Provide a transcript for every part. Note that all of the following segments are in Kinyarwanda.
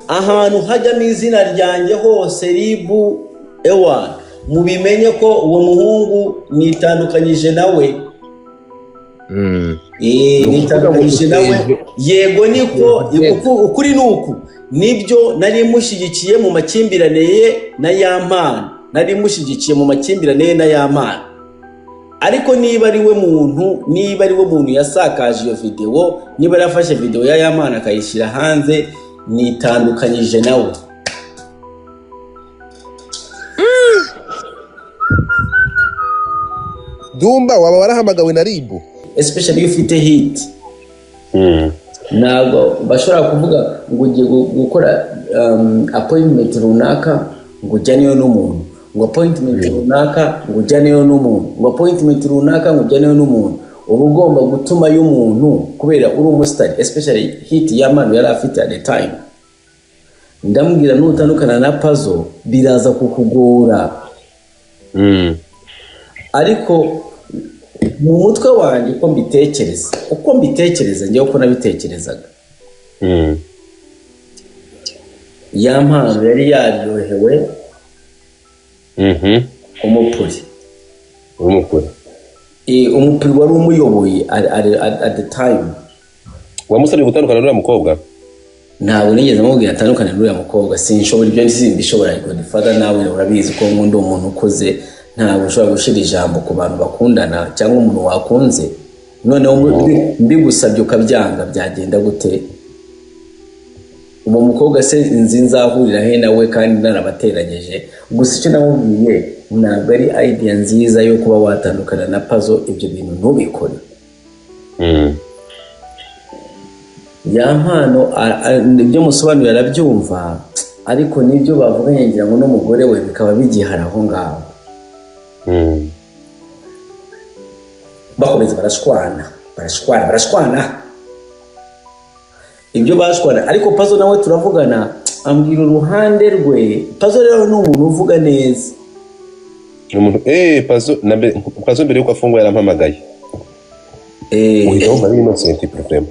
ahantu hajyamo izina ryanjye hose ribu ewa mubimenye ko uwo muhungu nitandukanyije nawe. Nitandukanyije nawe. Yego niko ukuri nuku nibyo nari mushyigikiye mu makimbirane ye na Yampano. Nari mushyigikiye mu makimbirane ye na Yampano. Ariko niba ari we muntu yasakaje iyo video, niba yafashe video ya Yampano akayishyira hanze, nitandukanyije nawe. Dumba waba warahamagawe na Ribu, especially if ufite hit. Ntabwo bashobora kuvuga ngo ugiye gukora appointment runaka ngo ujyaneyo n'umuntu, ngo appointment runaka ngo ujyaneyo n'umuntu, ngo appointment runaka ngo ujyaneyo n'umuntu. Uba ugomba gutuma y'umuntu kubera uri umusitari, especially hit Yampano yari afite at the time. Ndamubwira n'utandukana na Puzzle biraza kukugora. Ariko mu mutwe wanjye uko mbitekereza njye uko nabitekerezaga. Yampano yari yaryohewe umupuri wari umuyoboye at the time. wamusabye gutandukana n'uriya mukobwa? Ntabwo nigeze mubwira atandukane n'uriya mukobwa. Sinshobora ibyo simbishobora. Godfather nawe urabizi ko nkunda umuntu ukoze. Ntabwo ushobora gushira ijambo ku bantu bakundana cyangwa umuntu wakunze noneho mbigusabye ukabyanga, byagenda gute? Uwo mukobwa se nzahurira he nawe kandi narabateranyeje? Gusa icyo namubwiye ntabwo ari idea nziza yo kuba watandukana na Puzzle. Ibyo bintu ntubikore. Yampano ibyo musobanurira arabyumva, ariko nibyo bavuganye ngira ngo n'umugore we bikaba bigihara aho ngaho. Bakomeza barashwana ibyo bashwana. Ariko Puzzle nawe turavugana, ambwira uruhande rwe. Puzzle rero ni umuntu uvuga neza. Puzzle mbere yuko afungwa yarampamagaye. Uhiho bari innocent problem.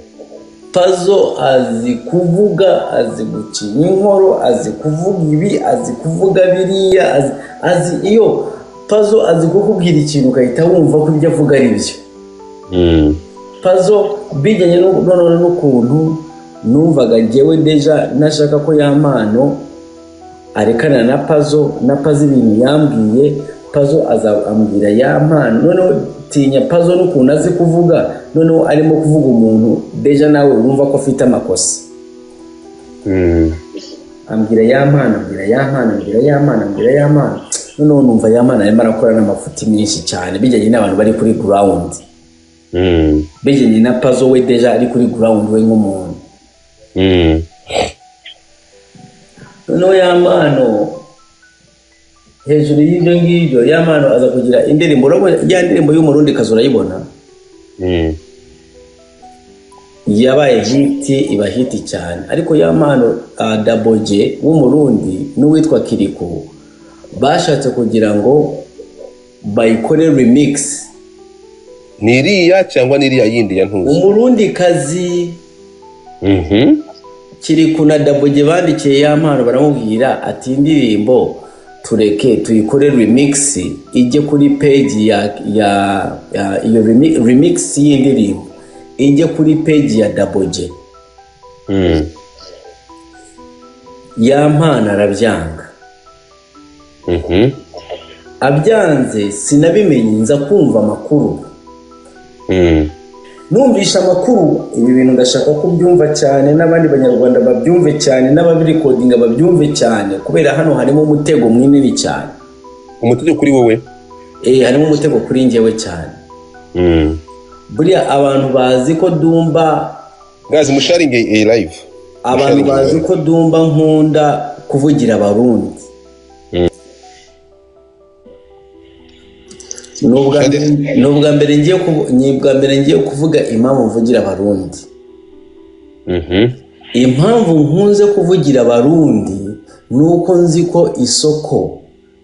Puzzle azi kuvuga, azi gucinya inkoro, azi kuvuga ibi, azi kuvuga biriya, azi iyo Puzzle azi kukubwira ikintu ukahita wumva ko ibyo avuga ari byo. Puzzle bijyanye n'ukuntu numvaga njyewe deja nashaka ko Yampano arekana na Puzzle ibintu yambwiye. Puzzle azambwira Yampano noneho tinya Puzzle n'ukuntu azi kuvuga, noneho arimo kuvuga umuntu deja nawe wumva ko afite amakosa. Ambwira Yampano noneho numva Yampano arimo arakora n'amafuti menshi cyane bijyanye n'abantu bari kuri ground. Bijyanye na Puzzle we deja ari kuri ground we nk'umuntu. Noneho Yampano hejuru y'ibyo ngibyo Yampano aza kugira indirimbo. Ya ndirimbo y'umurundi kazi urayibona? Yabaye hit, iba hit cyane. Ariko Yampano Double J w'umurundi n'uwitwa Kiriko bashatse kugira ngo bayikore remix. Niriya cyangwa niriya yindi ya ntuzi? Umurundi kazi Kiriko na Double J bandikiye Yampano baramubwira ati indirimbo tureke tuyikore remix ijye kuri page ya iyo remix y'indirimbo ijye kuri page ya Double J. Yampano arabyanga. Abyanze sinabimenye, nza kumva amakuru. Numvisha amakuru. Ibi bintu ndashaka ko byumva cyane n'abandi banyarwanda babyumve cyane, n'ababirecordinga babyumve cyane, kubera hano harimo umutego mwinini cyane. Umutego kuri wowe? Harimo umutego kuri njyewe cyane. Buriya abantu bazi ko Dumba gazi musharinge live. Abantu bazi ko Dumba nkunda kuvugira abarundi. Nubwa mbere ngiye kuvuga impamvu mvugira abarundi. Impamvu nkunze kuvugira abarundi nuko nzi ko isoko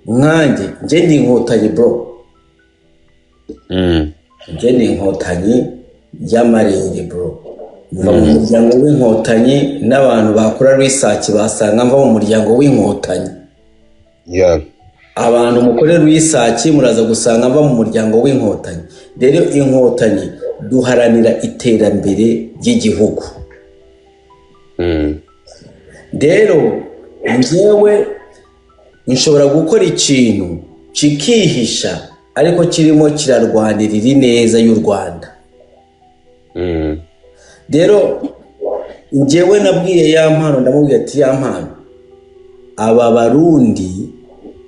nkanjye nje ndi inkotanyi bro. Nje ndi inkotanyi y'amarenge bro. mva mu muryango w'inkotanyi n'abantu bakora research basanga mva mu muryango w'inkotanyi. Yeah. Abantu mukore research muraza gusanga mva mu muryango w'inkotanyi. Rero inkotanyi duharanira iterambere ry'igihugu. Rero njyewe nshobora gukora ikintu kikihisha ariko kirimo kirarwanirira ineza y'u Rwanda. Rero njyewe nabwiye ya mpano ndamubwira ati ya mpano aba barundi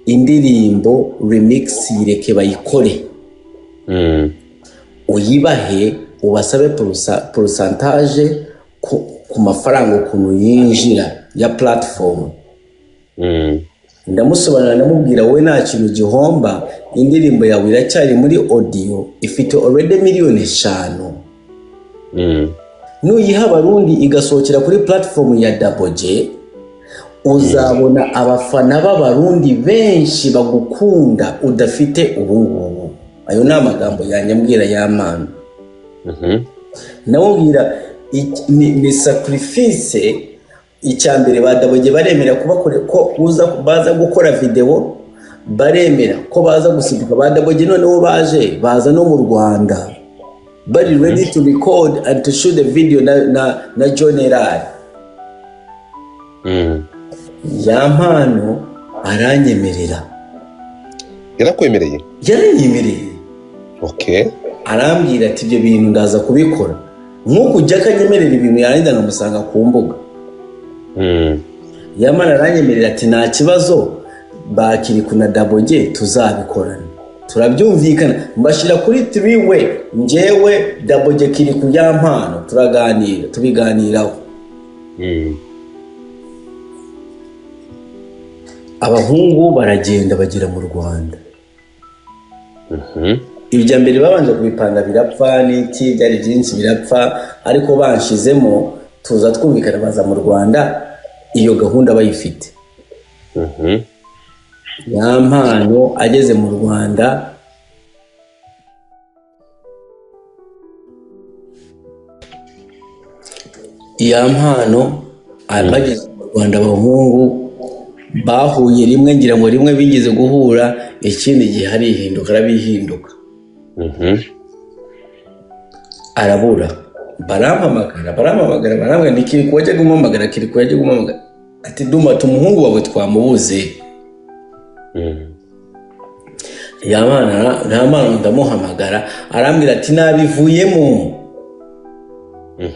indirimbo remix yireke bayikore. Uyibahe ubasabe pourcentage ku mafaranga ukuntu yinjira ya platform. Ndamusobanura ndamubwira we nta kintu gihomba, indirimbo yawe iracyari muri audio ifite already miliyoni 5. Nuyiha abarundi igasohokera kuri platform ya Double J uzabona abafana b'abarundi benshi bagukunda udafite ubungubu. Ayo ni amagambo yanyambwira y'amana. Namubwira ni sacrifice icyambere ba Double J baremera kubakore ko baza gukora video, baremera ko baza gusibuka ba Double J noneho baza no mu Rwanda bari ready to record and to shoot the video na General. Ya mpano aranyemerera. Yarakwemereye? Yaranyemereye. Okay. Arambwira ati ibyo bintu ndaza kubikora. Nkuko ujya kanyemerera ibintu yarinda ngamusanga ku mbuga. Yamana aranyemerera ati nta kibazo bakiri kuna Double J tuzabikorana. Turabyumvikana mbashira kuri 3 way njyewe Double J kiri ku ya mpano turaganira tubiganiraho. Abahungu baragenda bagera mu Rwanda. Ibya mbere babanje kubipanga birapfa n'iki byari byinshi birapfa ariko banshizemo tuza twumvikana baza mu Rwanda iyo gahunda bayifite. Ya mpano ageze mu Rwanda ya mpano abageze mu Rwanda abahungu bahuye rimwe ngira ngo rimwe bigeze guhura ikindi gihe hari ihinduka arabihinduka. Arabura barampamagara barambwira nikiri kuwajya gumpamagara kiri kuwajya gumpamagara ati duma tumuhungu wawe twamubuze. Yamana nta mpano ndamuhamagara arambwira ati nabivuyemo.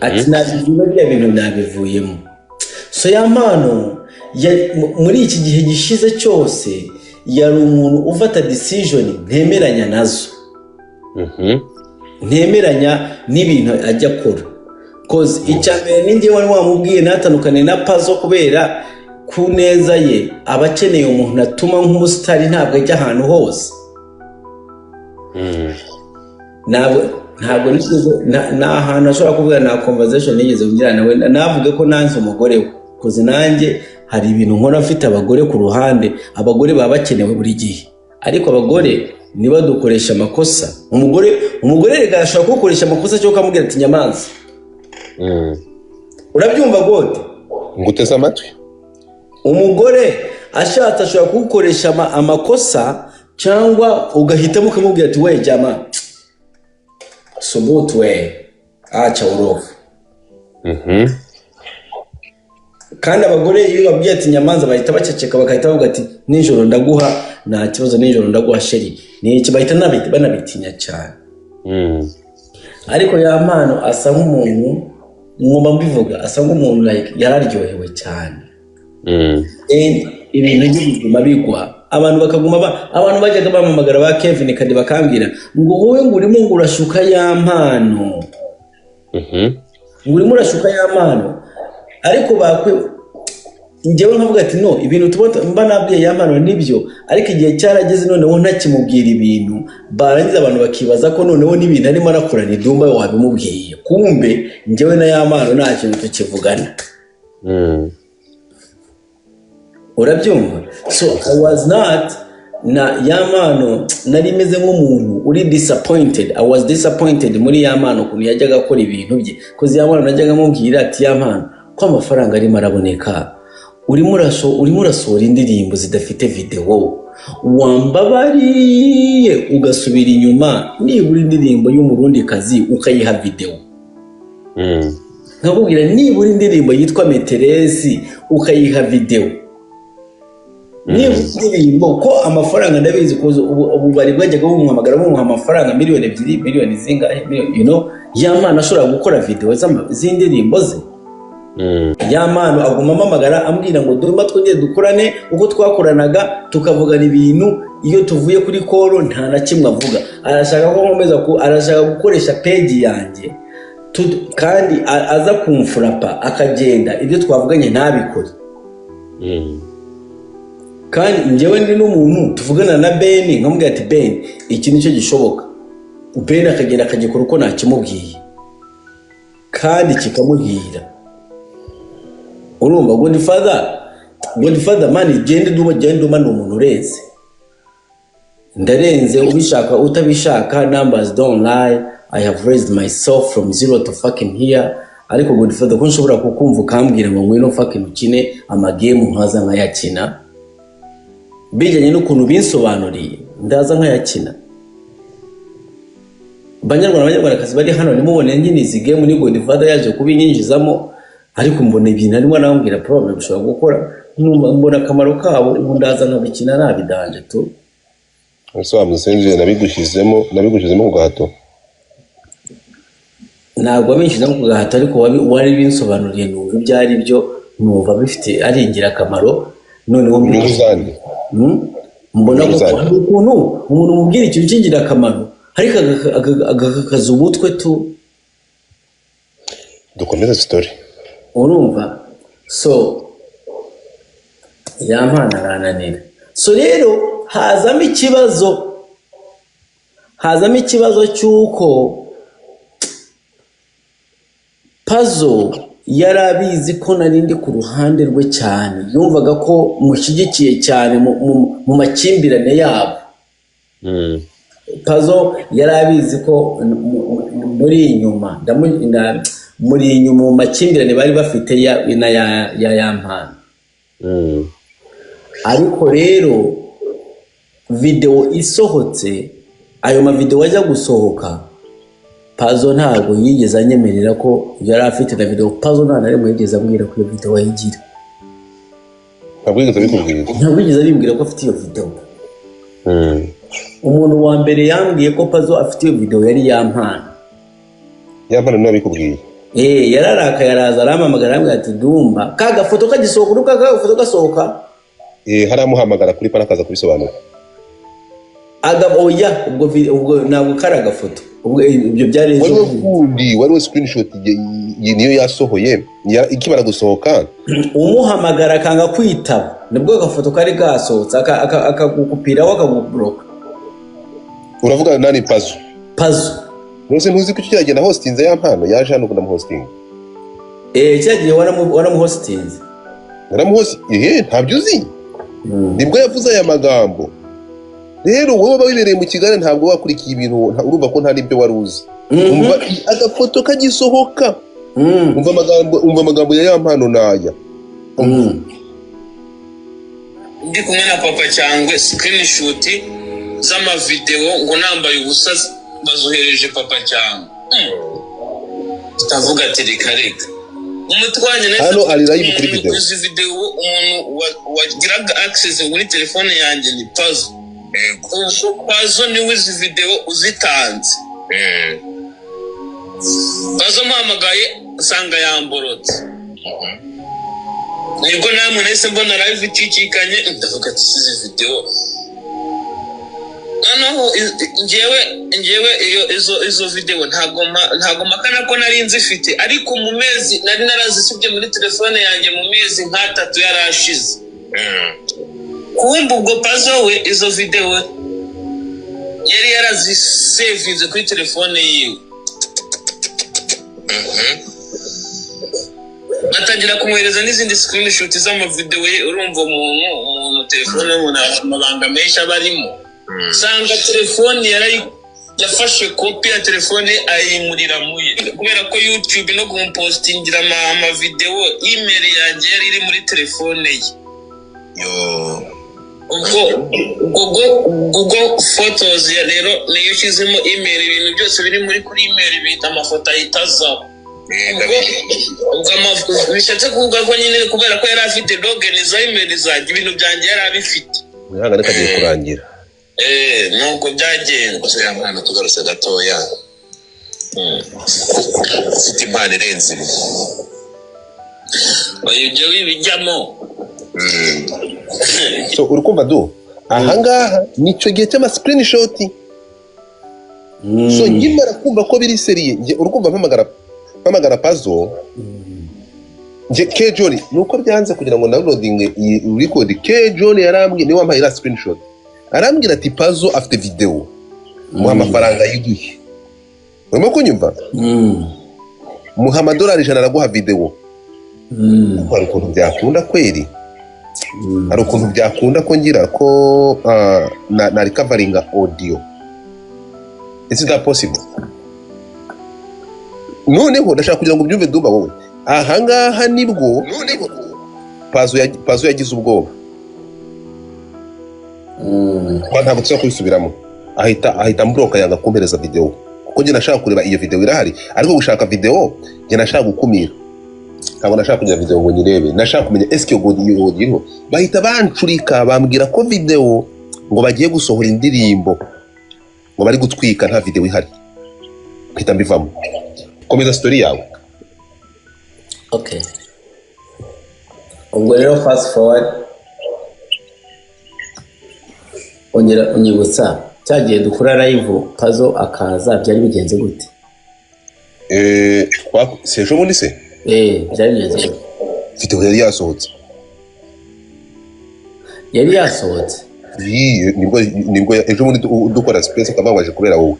Ati nabivuyemo bya bintu nabivuyemo. So ya mpano muri iki gihe gishize cyose yari umuntu ufata decision ntemeranya nazo. Ntemeranya n'ibintu ajya akora. Cause icyambere ninjye wari wamubwiye natandukane na Puzzle kubera ku neza ye abakeneye umuntu atuma nk'umusitari ntabwo ajya ahantu hose. Ntabwo nigeze na ahantu ashobora kuvuga na conversation nigeze kugira nawe navuge ko nanze umugore we. Cause nanjye hari ibintu nkora mfite abagore ku ruhande, abagore baba bakenewe buri gihe. Ariko abagore niba dukoresha amakosa, umugore rega ashobora gukoresha amakosa cyo kamubwira ati nyamanza. Urabyumva gute? Nguteza amatwi. Umugore ashatse ashobora gukoresha amakosa cyangwa ugahitamo ukamubwira ati we jama subutu we acha urofu. Kandi abagore iyo babwiye ati nyamanza bahita baceceka bakahita bavuga ati nijoro ndaguha nta kibazo nijoro ndaguha sheri ni iki bahita banabitinya cyane. Ariko ya mpano asa nk'umuntu ngomba mbivuga asa nk'umuntu like yararyohewe cyane. Ibintu by'ubuzima bigwa abantu bakaguma abantu bajyaga bamamagara ba Kevin kandi bakambwira ngo wowe ngo urimo ngo urashuka ya mpano. Ngo urimo urashuka ya mpano ariko bakwe njyewe nkavuga ati no ibintu tubota mba nabwiye ya mpano nibyo ariko igihe cyarageze noneho ntakimubwira ibintu barangiza abantu bakibaza ko noneho n'ibintu arimo arakora ni dumba wabimubwiye kumbe njyewe na ya mpano nta kintu tukivugana. Urabyumva? So I was not na Yamano nari meze nk'umuntu uri disappointed. I was disappointed muri Yamano kuntu yajyaga akora ibintu bye, kozi Yamano najyaga mubwira ati Yamano ko amafaranga ari maraboneka urimo urasohora indirimbo zidafite video, wambabariye ugasubira inyuma nibura indirimbo y'umurundi kazi ukayiha video. Nkabubwira nibura indirimbo yitwa Meteresi ukayiha video. Niba indirimbo ko amafaranga ndabizi ko ubu bari bwajyaga bumuhamagara bumuha amafaranga miliyoni 2 miliyoni zingahe, you know, Yamano ashobora gukora video z'indirimbo ze. Yamano aguma amamagara ambwira ngo duruma twongeye dukorane uko twakoranaga tukavugana ibintu, iyo tuvuye kuri call nta na kimwe avuga. Arashaka ko nkomeza arashaka gukoresha page yanjye kandi aza kumfurapa akagenda ibyo twavuganye ntabikore. Kandi njyewe ndi n'umuntu tuvugana na Ben nkamubwira ati Ben iki nicyo gishoboka, Ben akagenda akagikora uko nakimubwiye kandi kikamuhira. Urumva Godfather man gende nduma n'umuntu ureze, ndarenze ubishaka utabishaka, numbers don't lie. I have raised myself from zero to fucking here. Ariko Godfather ko nshobora kukumva ukambwira ngo ngwino fucking ukine amagame nkaza nkayakina bijyanye n'ukuntu binsobanuriye ndaza nkayakina. Abanyarwandakazi bari hano nimubone nyine izi game ni Godfather yaje kubinyinjizamo, ariko mbona ibintu arimo nambwira problem bishobora gukora, mbona akamaro kabo, ubu ndaza nkabikina nabidanje tu. Ese amusenje nabigushyizemo ku gahato? Ntabwo abinjizamo ku gahato, ariko wari binsobanuriye numva byari byo, numva bifite ari ingirakamaro. None wo mbizande mbona ko ukuntu umuntu mubwira ikintu cy'ingirakamaro ariko agakaza ubutwe tu. Dukomeza story. Urumva so Yampana arananira. So rero hazamo ikibazo cy'uko Puzzle yarabizi ko narindi ku ruhande rwe cyane, yumvaga ko mushyigikiye cyane mu makimbirane yabo. Puzzle yarabizi ko muri inyuma mu makimbirane bari bafite ya Yampana. Ariko rero video isohotse, ayo ma video wajya gusohoka, Puzzle ntabwo yigeze anyemerera ko yari afite na video. Puzzle nta nari mwigeze ambwira ko iyo video wayigira. Ntabwo yigeze abimbwira ko afite iyo video. Umuntu wa mbere yambwiye ko Puzzle afite iyo video yari Yampana. Yampana niwe abikubwiye? Yararaka yaraza aramamagara ambwira ati Dumba kaga foto kagisohoka uruka foto gasohoka. Haramuhamagara kuri parakaza kubisobanura. Oya ubwo ntabwo karaga foto. Ubwo ibyo byari ejo bundi wari screenshot niyo yasohoye ikimara gusohoka, umuhamagara kanga kwitaba, nibwo gafoto kari gasohotse akagukupira wakagublock. Uravuga nani? Puzzle nose ntuzi ko cyagenda hostinze Yampano yaje hano kuna hosting. Cyagiye waramuhostinze. Ntabyo uzi. Nibwo yavuze aya magambo. Rero wowe babibereye mu Kigali ntabwo wakurikiye ibintu, urumva ko nta nibyo wari uzi. Umva agafoto kagisohoka, umva amagambo ya Yampano naya. Ndi kumwe na papa cyangwa screenshot z'ama video ngo nambaye ubusa bazohereje papa cyangwa tavuga ati reka umutwanye neza. Hano ari live kuri video. Izi video umuntu wagiraga access muri telefone yanjye ni Puzzle. Puzzle niwe izi video uzitanze. Puzzle mpamagaye nsanga yamborotse. Nibwo namwe nahise mbona live ikikikanye, ndavuga ati izi video noneho njyewe izo video ntago makana ko nari nzifite, ariko mu mezi nari narazisibye muri telefone yanjye mu mezi nka3 yarashize. Kumva ubwo Puzzle we izo video yari yarazisavinze kuri telefone yiwe. atangira kumwohereza n'izindi screenshot z'amavideo ye. Urumva umuntu telefone y'umuntu amabanga menshi abarimo, usanga telefone yafashe kopi ya telefone ayimurira muye, kubera ko YouTube no kumpostingira amavideo email yanjye yari iri muri telefone ye. Google Photos ya rero niyo ushyizemo email, ibintu byose biri muri kuri email bita amafoto ahitazaho. Bishatse kuvuga ko nyine kubera ko yari afite login za email zanjye, ibintu byanjye yari abifite. Mwihangane kagiye kurangira. Nuko byagenze. Gusa ya mwana tugarutse gatoya. Ufite impano irenze ibi. Ibyo bijyamo. So urukumva du ahangaha nico gihe cy'ama screenshot. So nkimara kumva ko biri seriye nge urukumva mpamagara Puzzle. Nge Kejoli nuko byanze kugira ngo downloading iyi record. Kejoli yarambwiye ni wampaye la screenshot. Arambwira ati Puzzle afite video muha amafaranga y'iguhe. Urimo kunyumva? Muha amadolari 100 araguha video. Hari ukuntu byakunda kweri. Hari ukuntu byakunda ko ngira ko na recovering audio. Is that possible? Noneho ndashaka kugira ngo byumve Dumba wowe. Ahangaha nibwo Puzzle yagize ubwoba. Kwa ntabwo tuza kwisubiramo. Ahita mbroka yanga kumpereza video. Kuko nje nashaka kureba iyo video irahari. Ariko gushaka video nje nashaka gukumira. Ntabwo nashaka kugira video ngo nyirebe. Nashaka kumenya eske iyo audio bahita bancurika bambwira ko video ngo bagiye gusohora indirimbo. Ngo bari gutwika nta video ihari. Kwita mbivamo. Komeza story yawe. Okay. Ubwo rero fast forward. Ongera unyibutsa cyagiye dukura live Puzzle akaza byari bigenze gute? Sejo muri se? Byari bigenze gute? Video yari yasohotse. Yari yasohotse. Nibwo ejo muri dukora space kababaje kubera wowe.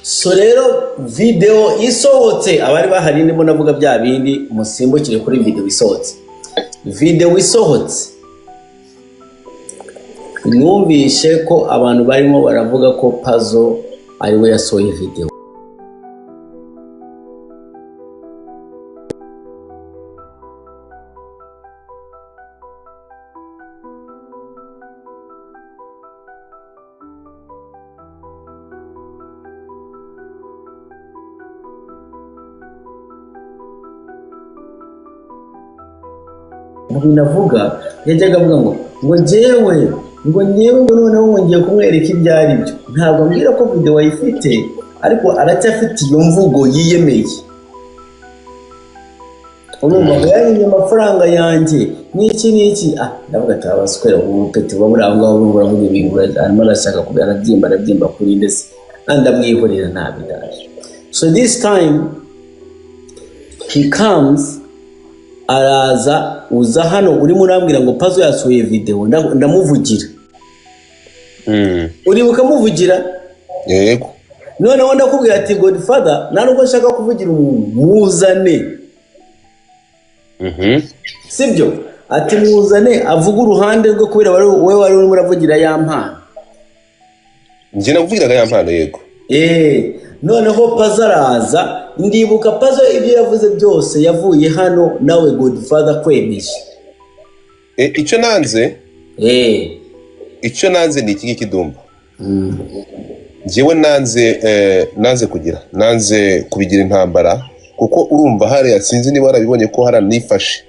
So rero video isohotse abari bahari ndimo navuga bya bindi musimbukire kuri video isohotse. Video isohotse. Numvishe ko abantu barimo baravuga ko Puzzle ari we yasohoye video. Navuga yajyaga avuga ngo jewe ngo noneho ngiye kumwereka ibyo ari byo. Ntabwo mbwira ko video wayifite ariko aracyafite iyo mvugo yiyemeye. Urumva yari amafaranga yanjye n'iki ndavuga ati abaswera ubupeti babura aho ngaho baravuga ibintu arimo arashaka arabyimba kuri ndetse ndamwihorera ntabidaje. So this time he comes araza uza hano urimo urambwira ngo Puzzle yasohoye video ndamuvugira. Uribuka muvugira? Yego. Noneho ndakubwira ati Godfather naruko nshaka kuvugira umuntu muzane. Sibyo? Ati muzane avuga uruhande rwo kubera wewe wari urimo uravugira ya mpano. Nje nakuvugiraga ya mpano yego. Noneho Puzzle araza ndibuka Puzzle ibyo yavuze byose yavuye hano nawe Godfather kwemeje. Icyo nanze ni iki Dumba. Jewe nanze kubigira intambara kuko urumva hari yasinzi niba warabibonye ko haranifashe.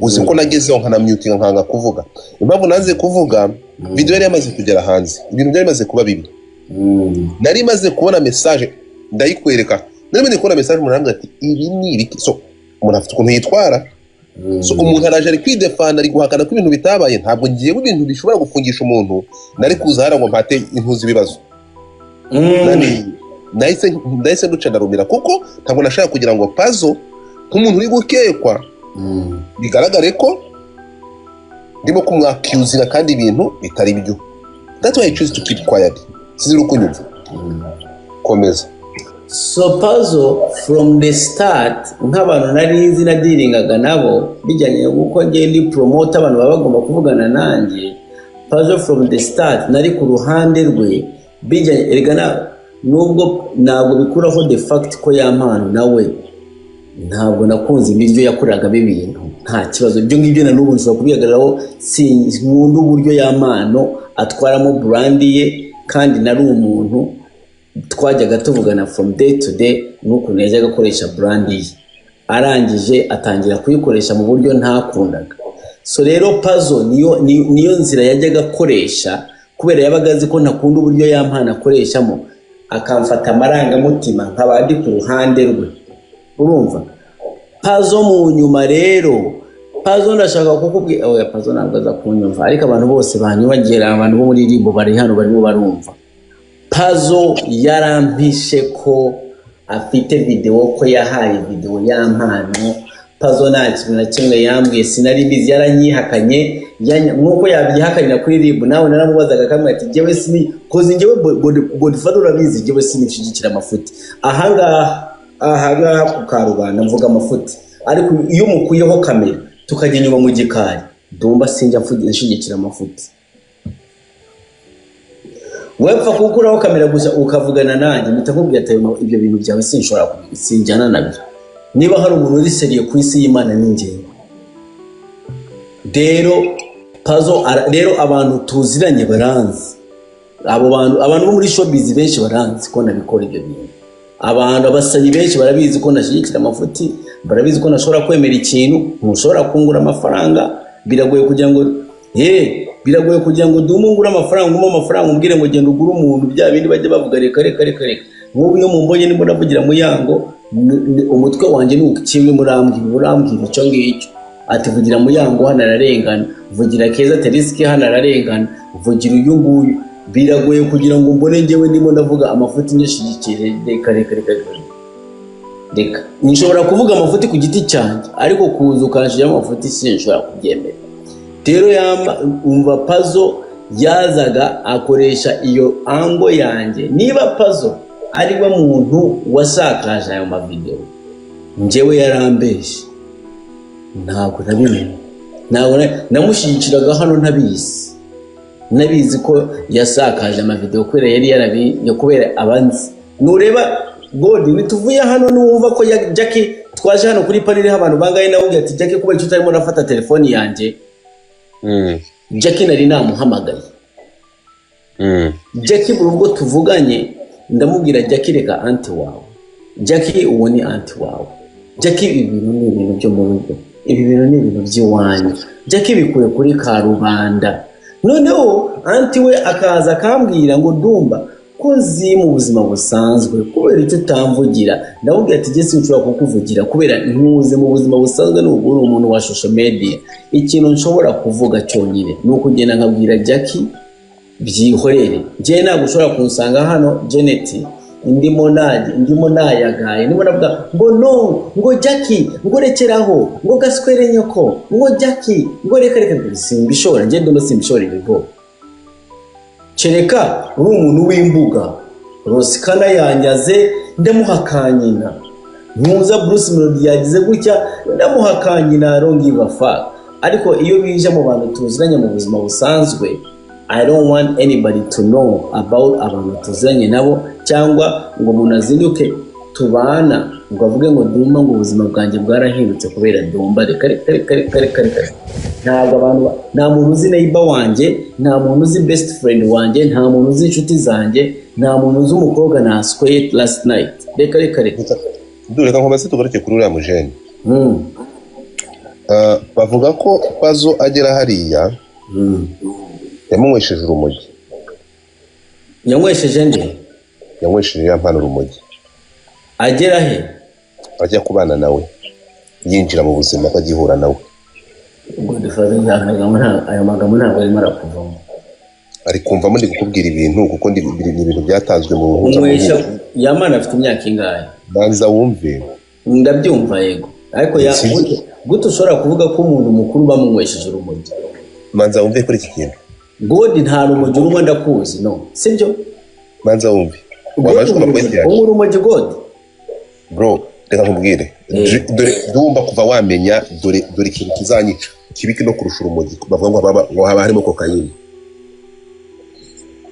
Uzi ko nagezeho nkanamutinga nkanga kuvuga. Impamvu nanze kuvuga video yari yamaze kugera hanze. Ibintu byari bimaze kuba bibi. Nari maze kubona message ndayikwereka. Nari maze kubona message umuntu arambwira ati ibi ni ibiki. So umuntu afite ukuntu yitwara. So umuntu araje ari kwidefanda ari guhakana ko ibintu bitabaye. Ntabwo ngiye ibintu bishobora gufungisha umuntu. Nari kuza hara ngo mpate intuzi ibibazo. Nahise nduca ndarumira kuko ntabwo nashaka kugira ngo Puzzle nk'umuntu uri gukekwa bigaragare ko ndimo kumwaccusing kandi ibintu bitari byo. That's why I choose to keep quiet. Sizi rukunyumva. Komeza. So Puzzle from the start nk'abantu nari nzi nadiringaga nabo bijyanye uko ngiye ndi promote abantu baba bagomba kuvugana nanjye. Puzzle from the start nari ku ruhande rwe bijyanye erega nubwo ntabwo bikuraho the fact ko yampano nawe ntabwo nakunze ibiryo yakoraga bibintu nta kibazo ibyo ngibyo na n'ubu nshobora kubihagararaho nkunda uburyo yampano atwaramo brand ye kandi nari umuntu twajyaga tuvugana from day to day n'ukuntu yajyaga akoresha brand ye arangije atangira kuyikoresha mu buryo ntakundaga. So rero Puzzle niyo nzira yajyaga akoresha kubera yabaga azi ko ntakunda uburyo yampana akoreshamo akamfata amarangamutima nk'abandi ku ruhande rwe. Urumva Puzzle mu nyuma rero Puzzle ndashaka kukubwira oya Puzzle ntabwo aza kunyumva ariko abantu bose banyubagera abantu bo muri Ribo bari hano barimo barumva. Puzzle yarampishe ko afite video ko yahaye video yampano. Puzzle nta kintu na kimwe yambwiye sinari bizi yaranyihakanye nkuko yabyihakanira kuri Ribo nawe naramubazaga kamwe ati jewe sini koze ngewe Godfather urabizi jewe sinishigikira amafuti ahangaha ku Karubanda mvuga amafuti ariko iyo mukuyeho kamera tukajya inyuma mu gikari ndumva sinjya nshigikira amafuti. Wepfa kukuraho kamera gusa ukavugana nanjye mitakubwira ati ibyo bintu byawe sinshobora sinjyana nabyo. Niba hari umuntu uri seriye ku isi y'Imana n'ingewe. Rero abantu tuziranye baranzi. Abantu bo muri showbiz benshi baranzi ko nabikora ibyo bintu. Abantu abasanyi benshi barabizi ko nashigikira amafuti, barabizi ko nashobora kwemera ikintu, ntushobora kungura amafaranga, biragoye kugira ngo dumungura amafaranga umbwire ngo genda ugura umuntu bya bindi bajye bavuga reka. Nk'ubu iyo mumbonye ndimo ndavugira mu yango umutwe wanjye n'ukimwe murambwira icyo ngicyo ati vugira mu yango hano ararengana vugira Keza Teriski hano ararengana vugira uyu nguyu biragoye kugira ngo mbone ngewe ndimo ndavuga amafuti nyashigikire reka nshobora kuvuga amafuti ku giti cyanjye ariko kuza ukanshira amafuti sinshobora kubyemera. Rero umva Puzzle yazaga akoresha iyo ango yanjye. Niba Puzzle ari we muntu wasakaje ayo mavideo njewe yarambeshe ntabwo nabimenye ntabwo namushigikiraga hano nabizi ko yasakaje amavideo kubera yari yarabiye kubera abanzi. Nureba God nituvuye hano numva ko Jackie twaje hano kuri panel abantu bangaye nawe ati Jackie kuba icyo utarimo nafata telefoni yanjye. Jackie nari namuhamagaye. Jackie burubwo tuvuganye ndamubwira Jackie reka anti wawe. Jackie uwo ni anti wawe. Jackie ibintu ni ibintu byo mu rugo. Ibi bintu ni ibintu by'iwanyu. Jackie bikuye kuri Karubanda. Noneho anti we akaza akambwira ngo Dumba kozi mu buzima busanzwe kubera icyo utamvugira. Ndamubwira ati je sinshobora kukuvugira kubera ntuze mu buzima busanzwe n'ubwo uri umuntu wa social media. Ikintu nshobora kuvuga cyonyine nuko ugenda nkabwira Jackie byihorere. Je ntabwo ushobora kunsanga hano Janet ndimo nayagaye ndimo navuga ngo no ngo Jackie ngo rekeraho ngo gaswere nyoko ngo Jackie ngo reka simbishora nje ndo simbishora ibigo. Cereka uri umuntu w'imbuga Rosikana yanyaze ndamuhakanyina ntuza Bruce Melody yagize gutya ndamuhakanyina don't give a fuck. Ariko iyo bije mu bantu tuziranye mu buzima busanzwe I don't want anybody to know about abantu tuziranye nabo cyangwa ngo umuntu azinduke tubana ngo avuge ngo Dumba ngo ubuzima bwanjye bwarahindutse kubera Dumba reka. Ntabwo abantu nta muntu uzi neighbor wanjye nta muntu uzi best friend wanjye nta muntu uzi inshuti zanjye nta muntu uzi umukobwa na square last night reka Dureka nkomase tugaruke kuri uriya mujene. Bavuga ko Puzzle agera hariya yamunywesheje urumogi. Yanywesheje nde? Yanywesheje yampana urumogi. Agera he? Ajya kubana nawe yinjira mu buzima akagihura nawe. Godfather ayo magambo ntabwo arimo arakuvamo. Ari kumva ndi kukubwira ibintu kuko ndi ibintu byatanzwe mu buhuza. Yamana afite imyaka ingahe? Banza wumve. Ndabyumva yego. Ariko gute ushobora kuvuga ko umuntu mukuru bamunywesheje urumogi? Manza wumve kuri iki kintu. God nta rumogi urumwe ndakuzi no sibyo? Manza wumve. wabajwe amakwezi yawe urumogi God bro reka nkubwire dore ndumva kuva wamenya dore ikintu kizanyica kibiki no kurusha urumogi bavuga ngo haba harimo kokayine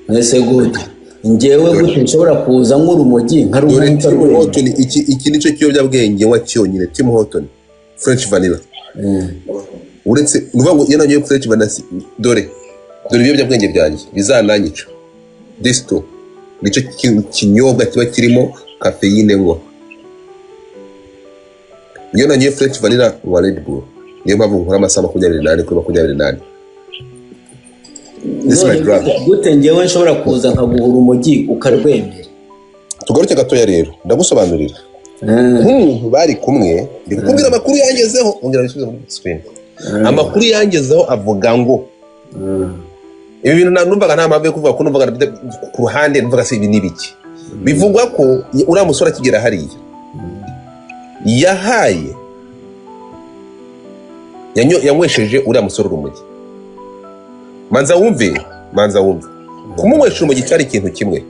nese God njyewe gute nshobora kuza nk'urumogi nkarumogi iki nicyo kiyobyabwenge wa cyonyine Tim Horton French vanilla uretse nuvuga ngo yananyoye French vanilla dore ibiyobyabwenge byanjye bizananyica disto nicyo kinyobwa kiba kirimo kafeyine ngo iyo nanyoye French vanilla wa Red Bull niyo mpamvu nkora amasaha 28 kuri 28 gute njyewe nshobora kuza nkaguha urumogi ukarwemera tugaruke gatoya rero ndagusobanurira nk'umuntu bari kumwe ndikubwira amakuru yangezeho ongera bisubize muri screen amakuru yangezeho avuga ngo ibi bintu numvaga nta mpamvu yo kuvuga ko numvaga ku ruhande numvaga se ibi nibiki bivugwa ko uriya musore akigera hariya yahaye yanywesheje uriya musore urumogi manza wumve kumunywesha urumogi cyari ikintu kimwe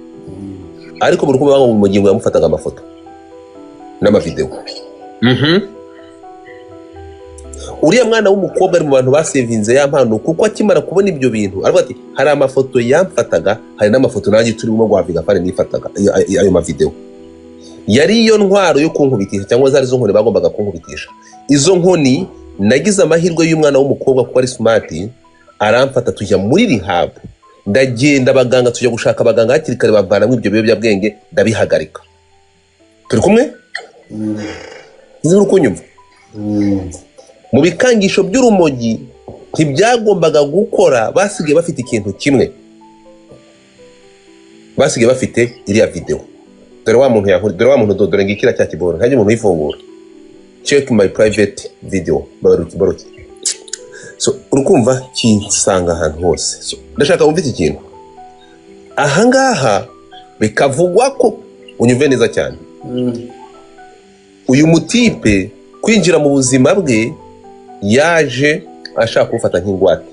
ariko buri kumwe mu mugingo yamufataga amafoto n'amavideo uriya mwana w'umukobwa ari mu bantu basevinze ya mpano kuko akimara kubona ibyo bintu aravuga ati hari amafoto yamfataga hari n'amafoto nanjye turimo guhaviga fare nifataga ayo mavideo yari iyo ntwaro yo kunkubitisha cyangwa zari zo nkoni bagombaga kunkubitisha izo nkoni nagize amahirwe y'umwana w'umukobwa kuko ari smart aramfata tujya muri rehab ndagenda abaganga tujya gushaka abaganga hakiri kare bavanamo ibyo biyobyabwenge ndabihagarika turi kumwe izuru kunyumva mu bikangisho by'urumogi ntibyagombaga gukora basigaye bafite ikintu kimwe basigaye bafite iriya video dore wa muntu dore ngikira cya kiboro ntajye umuntu yifungura check my private video baruki so urukumva kinsanga ahantu hose so ndashaka wumva iki kintu ahangaha bikavugwa ko unyumve neza cyane uyu mutipe kwinjira mu buzima bwe yaje ashaka gufata nk'ingwate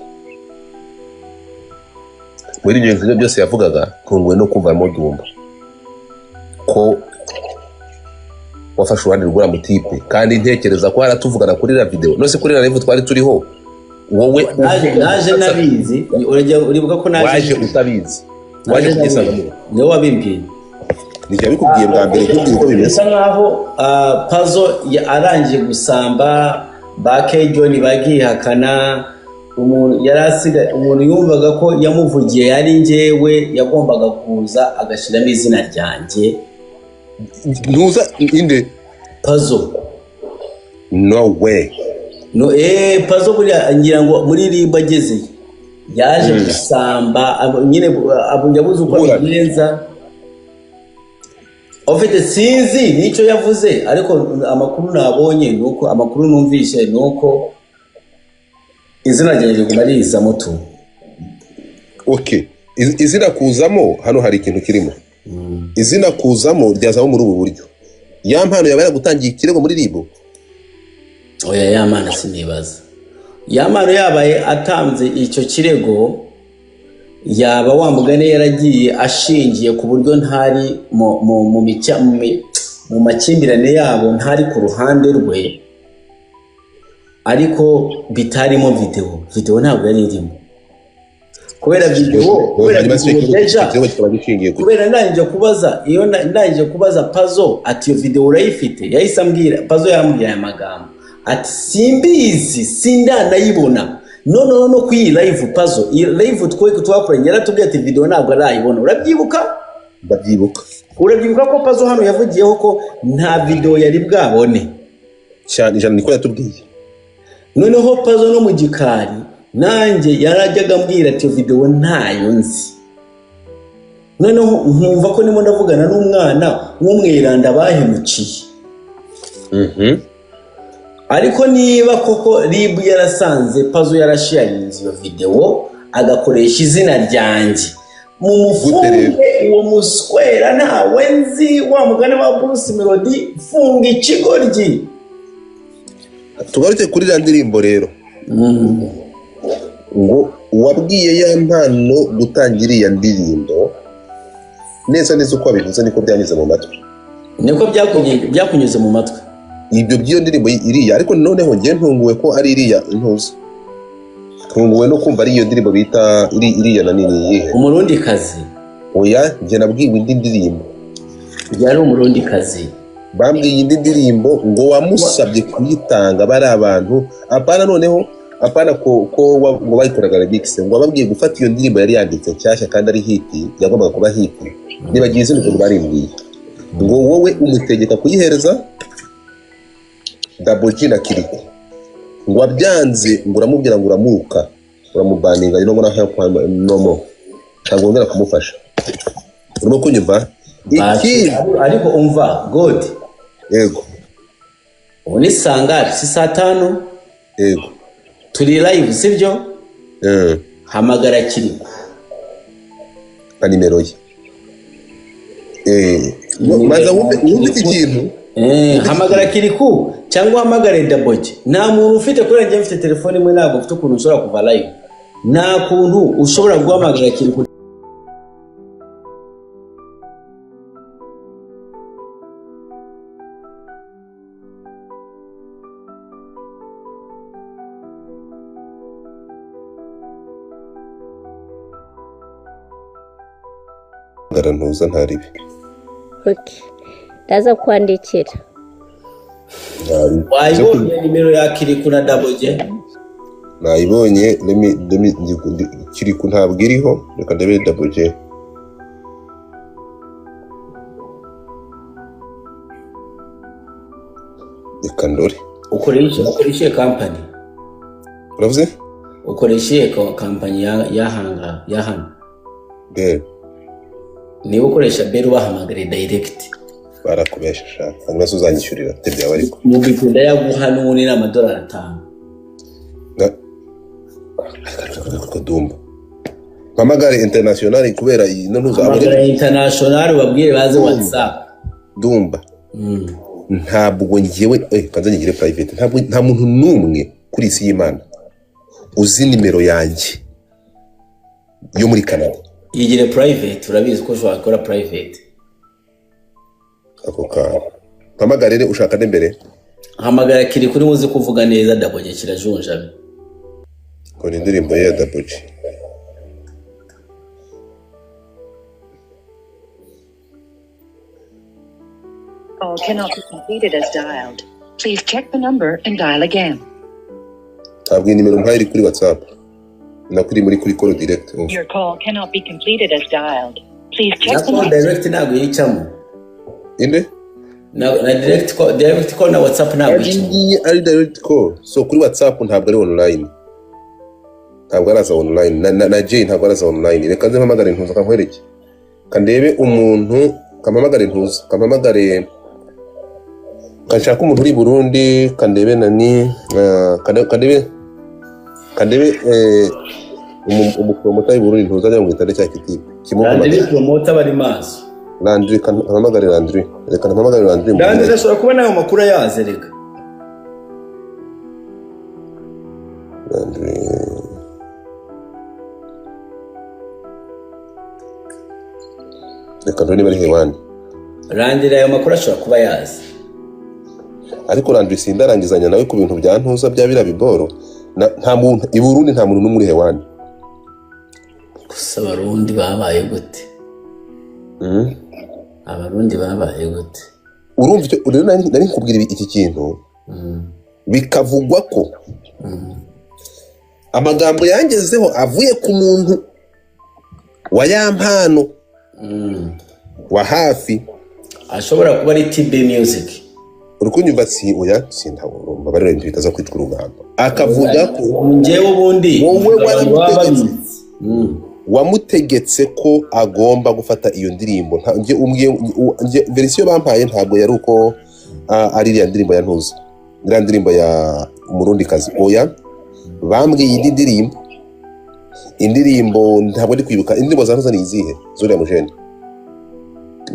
muri ibyo bintu byose yavugaga tunguwe no kumva modumba ko wafashe uruhande rw'uriya mutipe kandi ntekereza ko haratuvugana kuri iriya video nose kuri iriya live twari turiho wowe naje nabizi uribuka ko waje utabizi waje kugisanga niwe wabimbwiye nije bikubwiye bwa mbere nk'ibyo ko bimeze bisa nkaho puzzle arangiye gusamba ba John bagihakana umuntu yarasiga umuntu yumvaga ko yamuvugiye yari njyewe yagombaga kuza agashiramo izina ryanjye ntuza inde puzzle no way no puzzle buriya ngira ngo muri riba ageze yaje gusamba nyine yabuze uko bigenza ofite sinzi nicyo yavuze ariko amakuru nabonye nuko amakuru numvishe nuko izina ryanjye kumariza mutu okay izina kuzamo hano hari ikintu kirimo izina kuzamo ryazamo muri ubu buryo ya mpano yabara gutangiye ikirego muri ribo oya ya mana sinibaza ya mano yabaye atanze icyo kirego yaba wamugane yaragiye ashingiye ku buryo ntari mu makimbirane yabo ntari ku ruhande rwe ariko bitarimo video ntabwo yari irimo kubera ndangije kubaza puzzle ati iyo video urayifite yahise ambwira puzzle yambwiye aya magambo ati simbizi sindanayibona no kuri live puzzle iyi live twakoranye yaratubwiye ati video ntabwo arayibona urabyibuka ko puzzle hano yavugiyeho ko nta video yari bwabone cyane ijana niko yatubwiye noneho puzzle no mu gikari nanjye yarajyaga ambwira ati video ntayo nzi noneho nkumva ko nimo ndavugana n'umwana w'umwiranda bahemukiye ariko niba koko ribu yarasanze puzzle yarasharinze iyo video agakoresha izina ryanjye mu mufunge uwo muswera ntawe nzi wa mugane wa Bruce Melody funga ikigoryi tugaruke kuri ya ndirimbo rero ngo wabwiye ya mpano gutangira iya ndirimbo neza uko wabivuze niko byanyuze mu matwi. Niko byakunyuze mu matwi. Ibyo by'iyo ndirimbo iriya, ariko noneho ngiye ntunguwe ko ari iriya intuza. Ntunguwe no kumva ari iyo ndirimbo bita iriya na nini yihe. Umurundi kazi. Oya, njye nabwiwe indi ndirimbo. Yari umurundi kazi. Bambwiye indi ndirimbo ngo wamusabye kuyitanga bari abantu. Apana noneho, apana ko ngo bayikoraga remix, ngo babwiye gufata iyo ndirimbo yari yanditse cyashya kandi ari hiti, yagombaga kuba hiti. Nibagiye izindi ngo barimbwiye. Ngo wowe umutegeka kuyihereza Double G na Kiriko. Ngo abyanze ngo uramubwira ngo uramuka, uramubaninga no ngona help no cyangwa ngera kumufasha. Urimo kunyumva? Ariko umva God. Yego. Ubu ni sangari si saa 5. Yego. Turi live sibyo? Hamagara Kiriko. Ka nimero ye. Maza wumve iki kintu. Hamagara Kiriko cyangwa hamagare Double G. Nta muntu ufite kuri njye mfite telefone imwe ntabwo ufite ukuntu ushobora kuva live. Nta kuntu ushobora guhamagara Kiriko. Garantuza ntaribi. Okay. Ndaza kwandikira. Wayibonye nimero ya Kiriko na Double G? Nayibonye, lemi Kiriko ntabwo iriho, reka ndebe Double G. Reka ndore. Ukoreshe company. Uravuze? Ukoreshe company ya hano. Bell. Ni ukoresha Bell bahamagare direct. Barakubesha hanyuma uzanyishyurira tebya bariko. Mu bikunda yaguha n'uni n'amadolari 5. Kodumba. Hamagare international kubera ino ntuza Hamagare international babwire baze WhatsApp. Dumba. Ntabwo ngiyewe kanza ngire private. Nta muntu numwe kuri isi y'Imana uzi nimero yanjye yo muri Canada. Yigire private, urabizi ko ushobora gukora private. Ako ka. Hamagarire ushaka n'imbere. Hamagara Kiriko kuri muzi kuvuga neza Double G kirajunja. Ko ni ndirimbo ya Double G. Call cannot be completed as dialed. Please check the number and dial again. Ntabwo nimero mpaye iri kuri WhatsApp. Nakuri muri kuri call direct. Your call cannot be completed as dialed. Please check the number. Direct ntabwo yicamo. Inde? Na direct call na WhatsApp ntabwo yicamo. Ari direct call. So kuri WhatsApp ntabwo ari online. Ntabwo araza online. Na Jay ntabwo araza online. Reka nze mpamagare ntuza kankwereke. Kandebe umuntu kampamagare ntuza. Kampamagare kanshaka umuntu uri Burundi, kandebe nani kandebe umupromoter w'i Burundi ntuza ajya mu gitande cya kitipe. Kandebe promoter bari maso. Landry kampamagare Landry. Reka mpamagare Landry. Landry ashobora kuba nayo makuru yaze reka. Landry. Reka ndoni bari hewani. Landry ayo makuru ashobora kuba yaze. Ariko Landry sindarangizanya nawe ku bintu bya ntuza bya birabiboro. Nta muntu i Burundi nta muntu n'umuri hewani. Gusa Abarundi babaye gute? Abarundi babaye gute? Urumva icyo rero nari nkubwira iki kintu. Bikavugwa ko amagambo yangezeho avuye ku muntu wa yampano wa hafi ashobora kuba ari TB Music. Urukunyumva si oya sintawo babarira ibintu bitaza kwitwa urugamba. Akavuga ko ngewe ubundi wowe wamutegetse ko agomba gufata iyo ndirimbo. Nge version bampaye ntabwo yari uko ari ya ndirimbo ya ntuza. Iriya ndirimbo ya umurundi kazi oya bambwiye indirimbo ntabwo ndi kwibuka. Indirimbo za ntuza ni izihe zuriya mujene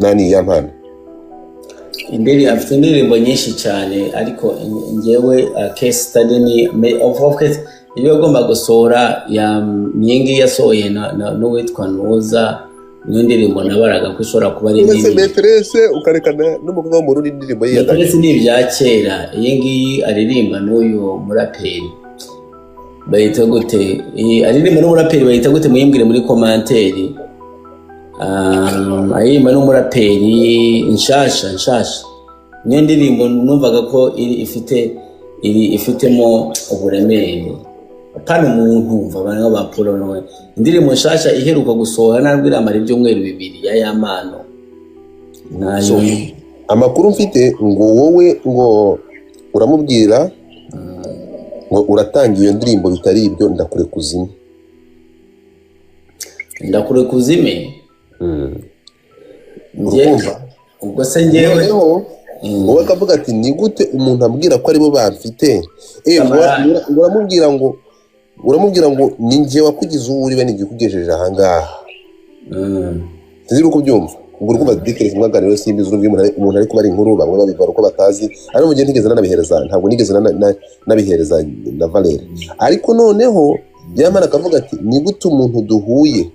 nani yampana. Afite indirimbo nyinshi cyane ariko ngewe case study ni of course iyo agomba gusohora ya nyingi yasohoye no witwa Nuza niyo ndirimbo nabaraga ko ishobora kuba ari Mbese indirimbo metrese ukarekana n'umugabo wo mu rundi ndirimbo ye yagaje. Metrese ni ibya kera, iyi ngiyi aririmba n'uyu muraperi bayita gute, aririmba n'umuraperi bayita gute muyimbwire muri komanteri. Aririmba n'umuraperi nshasha niyo ndirimbo numvaga ko ifitemo uburemere apana umuntu umva abantu bapura indirimbo nshasha iheruka gusohora ntabwo iramara ibyumweru 2 ya Yampano nayo. Amakuru mfite ngo wowe ngo uramubwira ngo uratanga iyo ndirimbo bitari ibyo ndakure kuzime ubwo se ngewe wowe akavuga ati ni gute umuntu ambwira ko aribo bamfite uramubwira ngo ni njye wakugize uwo uri bene igikugejeje aha ngaha. Sinzi uko byumva ubwo urumva details mwaganiro simbizi urumva umuntu ari kubara inkuru bamwe babivara uko batazi ari mu gihe ntigeze nanabihereza ntabwo nigeze nabihereza na Valere ariko noneho Yampano akavuga ati ni gute umuntu duhuye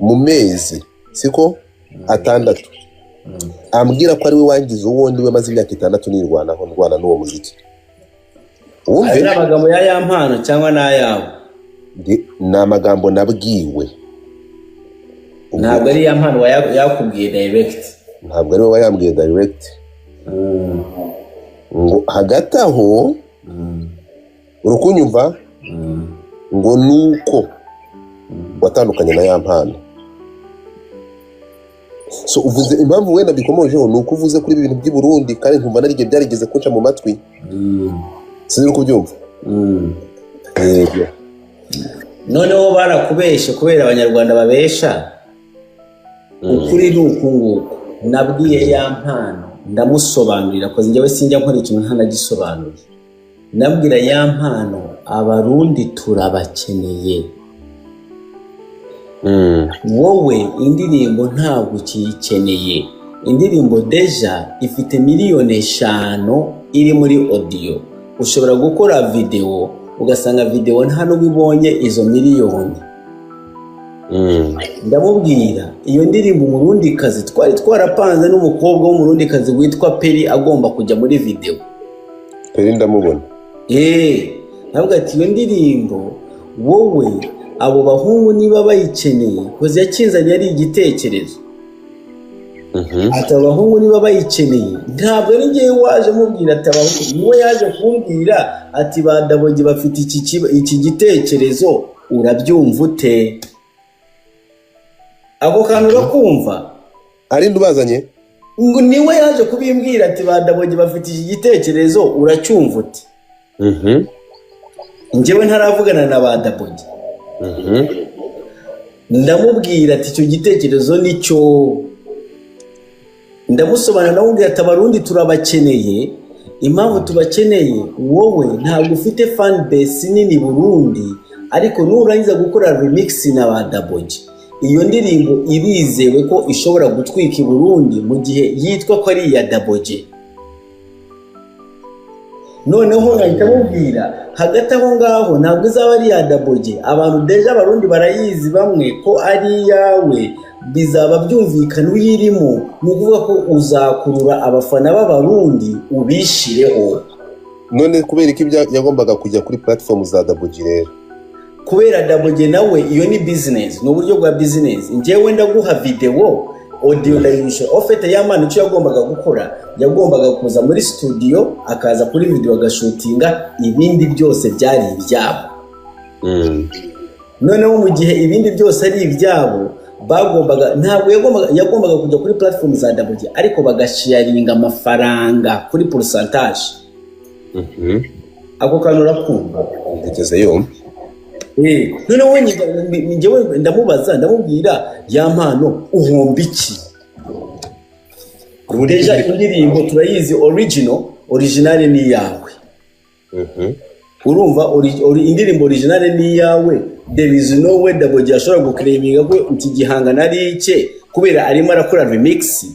mu mezi siko 6 ambwira ko ari we wangize uwo ndi we maze imyaka 6 nirwana n'uwo muziki. Wumve ari amagambo ya Yampano cyangwa n'ayawe? Ni amagambo nabwiwe. Ntabwo ari Yampano yakubwiye direct? Ntabwo ari we wayambwiye direct. Ngo hagati aho urukunyumva ngo nuko watandukanye na Yampano. So uvuze impamvu wenda bikomojeho nuko uvuze kuri ibintu by'i Burundi kandi nkumva narige byarigeze kunca mu matwi. Sinzi uko byumva. Noneho barakubeshe kubera abanyarwanda babesha. Ukuri nuko nguko nabwiye Yampano ndamusobanurira ko njyewe sinjya nkora ikintu ntanagisobanura. Nabwira Yampano abarundi turabakeneye. Wowe indirimbo ntabwo ukiyikeneye. Indirimbo deja ifite 5 miliyoni iri muri audio. Ushobora gukora video ugasanga video nta n'ubibonye izo miliyoni. Ndamubwira iyo ndirimbo umurundi kazi twarapanze n'umukobwa w'umurundi kazi witwa Peri agomba kujya muri video. Peri ndamubona. Ntabwo ati iyo ndirimbo wowe abo bahungu niba bayikeneye koze yakinzanye ari igitekerezo. Ati abahungu niba bayikeneye ntabwo ari ngiye waje mubwira ati abahungu niwe yaje kumbwira ati badaboge bafite iki gitekerezo urabyumva ute? Ako kantu urakumva? Ari ndubazanye? Ngo niwe yaje kubimbwira ati badaboge bafite iki gitekerezo uracyumva ute? Njyewe ntaravugana na badaboge. Ndamubwira ati icyo gitekerezo nicyo. Ndamusobanura ndamubwira ati abarundi turabakeneye. Impamvu tubakeneye wowe ntabwo ufite fan base nini Burundi ariko nurangiza gukora remix na badaboge iyo ndirimbo irizewe ko ishobora gutwika i Burundi mu gihe yitwa ko ari ya Daboge. Noneho nahita mubwira hagati aho ngaho ntabwo izaba ari ya Daboge abantu deja abarundi barayizi bamwe ko ari yawe bizaba byumvikana uyirimo nukuvuga ko uzakurura abafana b'abarundi ubishireho. None kubera iki yagombaga kujya kuri platform za Daboge rero? Kubera Daboge nawe iyo ni business no buryo bwa business. Njyewe ndaguha video audio ndayisha ofete Yampano icyo yagombaga gukora yagombaga kuza muri studio akaza kuri video agashootinga ibindi byose byari ibyabo. Noneho mu gihe ibindi byose ari ibyabo bagombaga ntabwo yagombaga kujya kuri platform za Daboge ariko bagasharinga amafaranga kuri pourcentage. Ako kantu urakumva? Ngeze yo. Noneho njyewe ndamubaza ndamubwira Yampano uhomba iki? Deja indirimbo turayizi original ni yawe. Urumva indirimbo original ni yawe. There is no way Daboge ashobora guclaiminga ko iki gihangana ari icye kubera arimo arakora remix.